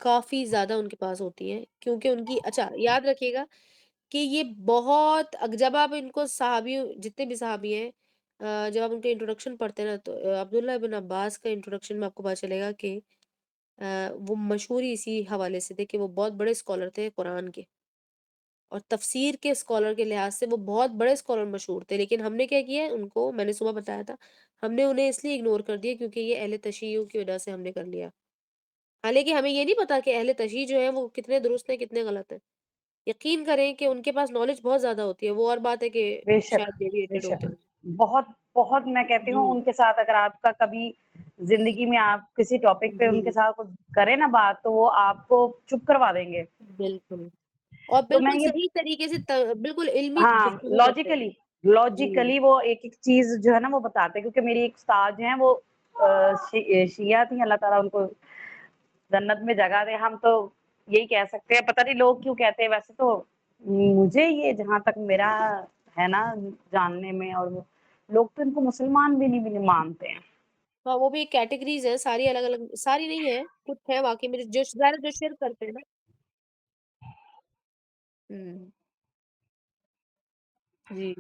کافی زیادہ ان کے پاس ہوتی ہیں، کیونکہ ان کی اچھا یاد رکھیے گا کہ یہ بہت جب آپ ان کو صحابی جتنے بھی صحابی ہیں جب آپ ان کے انٹروڈکشن پڑھتے ہیں نا، تو عبداللہ ابن عباس کا انٹروڈکشن میں آپ کو پتا چلے گا کہ وہ مشہور ہی اسی حوالے سے تھے کہ وہ بہت بڑے اسکالر تھے قرآن کے اور تفسیر کے اسکالر کے لحاظ سے وہ بہت بڑے اسکالر مشہور تھے، لیکن ہم نے کیا کیا ہے ان کو، میں نے صبح بتایا تھا، ہم نے انہیں اس لیے اگنور کر دیا کیونکہ یہ اہل تشیع کی وجہ سے ہم نے کر لیا، حالانکہ ہمیں یہ نہیں پتا کہ اہل تشیع جو ہیں وہ کتنے درست ہیں کتنے غلط ہیں، یقین کریں کہ ان کے پاس نالج بہت زیادہ ہوتی ہے، وہ اور بات ہے کہ بے شک شاید بے ڈیویٹڈ شک، ہوتے ہیں بہت بہت میں کہتی جی ہوں ان کے ساتھ اگر آپ کا کبھی زندگی میں آپ کسی ٹاپک پہ ان کے جی ساتھ کچھ کریں نا بات، تو وہ آپ کو چپ کروا دیں گے، بالکل، اور تو میں بالکل یہ صحیح طریقے سے بالکل علمی ہاں گفتگو کرتے ہیں جی لاجیکلی وہ ایک ایک چیز جو ہے نا وہ بتاتے ہیں، کیونکہ میری ایک استاد جو ہیں وہ شیعہ تھیں، اللہ تعالیٰ ان کو جنت میں جگہ دے، ہم تو یہی کہہ سکتے ہیں، پتہ نہیں لوگ کیوں کہتے ہیں، ویسے تو مجھے یہ جہاں تک میرا ہے نا جاننے میں، اور وہ لوگ تو ان کو مسلمان بھی نہیں مانتے ہیں، ہاں وہ بھی کیٹیگریز ہیں ساری الگ الگ، ساری نہیں ہے کچھ ہے واقعی میں جو زیادہ جو شرک کرتے ہیں نا جی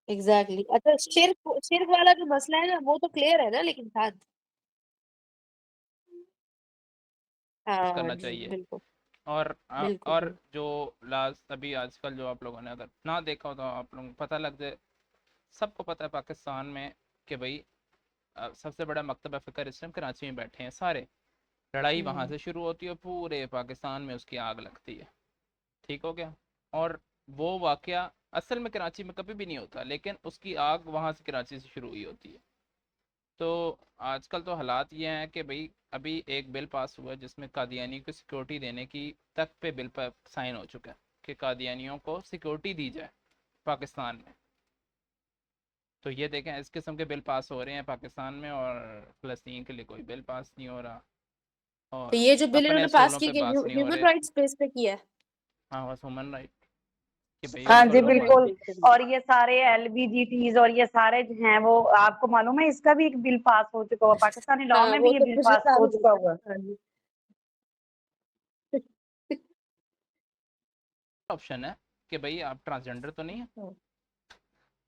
ایگزیکٹلی، اچھا شرک والا جو مسئلہ ہے نا وہ تو کلیئر ہے نا، لیکن ساتھ ہاں کرنا جی چاہیے، بالکل اور بالکل اور بالکل جو لاسٹ ابھی آج کل جو آپ لوگوں نے اگر نہ دیکھا ہو تو آپ لوگوں کو پتہ لگ جائے، سب کو پتہ ہے پاکستان میں کہ بھائی سب سے بڑا مکتبہ فکر اس ٹائم کراچی میں بیٹھے ہیں سارے، لڑائی وہاں سے شروع ہوتی ہے، پورے پاکستان میں اس کی آگ لگتی ہے، ٹھیک ہو گیا، اور وہ واقعہ اصل میں کراچی میں کبھی بھی نہیں ہوتا، لیکن اس کی آگ وہاں سے کراچی سے شروع ہوئی ہوتی ہے، تو آج کل تو حالات یہ ہیں کہ بھئی ابھی ایک بل پاس ہوا ہے جس میں قادیانی کو سیکورٹی دینے کی تک پہ بل پر سائن ہو چکا ہے کہ قادیانیوں کو سیکورٹی دی جائے پاکستان میں، تو یہ دیکھیں اس قسم کے بل پاس ہو رہے ہیں پاکستان میں، اور فلسطین کے لیے کوئی بل پاس نہیں ہو رہا، تو اور یہ جو بل انہوں اپنے نے پاس اصولوں کی پہ کہ باس نہیں ہو ہیومن رہے، رائٹس بیس پہ کیا ہے ہاں بس ہیومن رائٹ کہ بھئی ان ہاں کو جی لوگ بالکل، بالکل اور یہ سارے ایل بی جی ٹیز اور یہ سارے جو ہیں وہ آپ کو معلوم ہے اس کا بھی ایک بل پاس ہو چکا ہوا، پاکستانی لاء ہاں میں وہ بھی یہ تو بل پچھلے پاس سال ہو ہی چکا ہوتا ہوا ہے ہاں جی آپشن ہے کہ بھئی آپ ٹرانسجنڈر تو نہیں ہیں،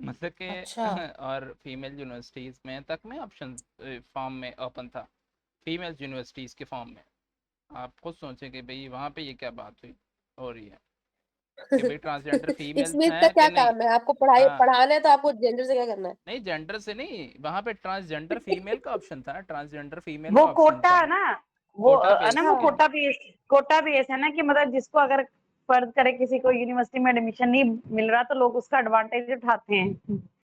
مطلب کہ اچھا اور فیمیل یونیورسٹیز میں تک میں آپشن فارم میں اوپن تھا، فیمیل یونیورسٹیز کے فارم میں، آپ خود سوچیں کہ بھئی وہاں پہ یہ کیا بات ہوئی ہو رہی ہے کہ بھئی ٹرانسجنڈر اس میں فیمیلز اس کا ہیں کیا کہ نہیں، کام ہے، آپ کو ہاں پڑھانا ہے تو آپ کو جینڈر سے کیا کرنا نہیں جینڈر سے نہیں، وہاں پہ ٹرانسجنڈر فیمیل کا آپشن تھا، ٹرانسجنڈر فیمیل وہ کا آپشن کوٹا تھا، ہے نا، وہ کوٹا ہے نا بیس وہ پہ، اچھا کوٹا بیس ہے نا، کہ مطلب جس کو اگر فرض کرے کسی کو یونیورسٹی میں ایڈمیشن نہیں مل رہا تو لوگ اس کا ایڈوانٹیج اٹھاتے ہیں،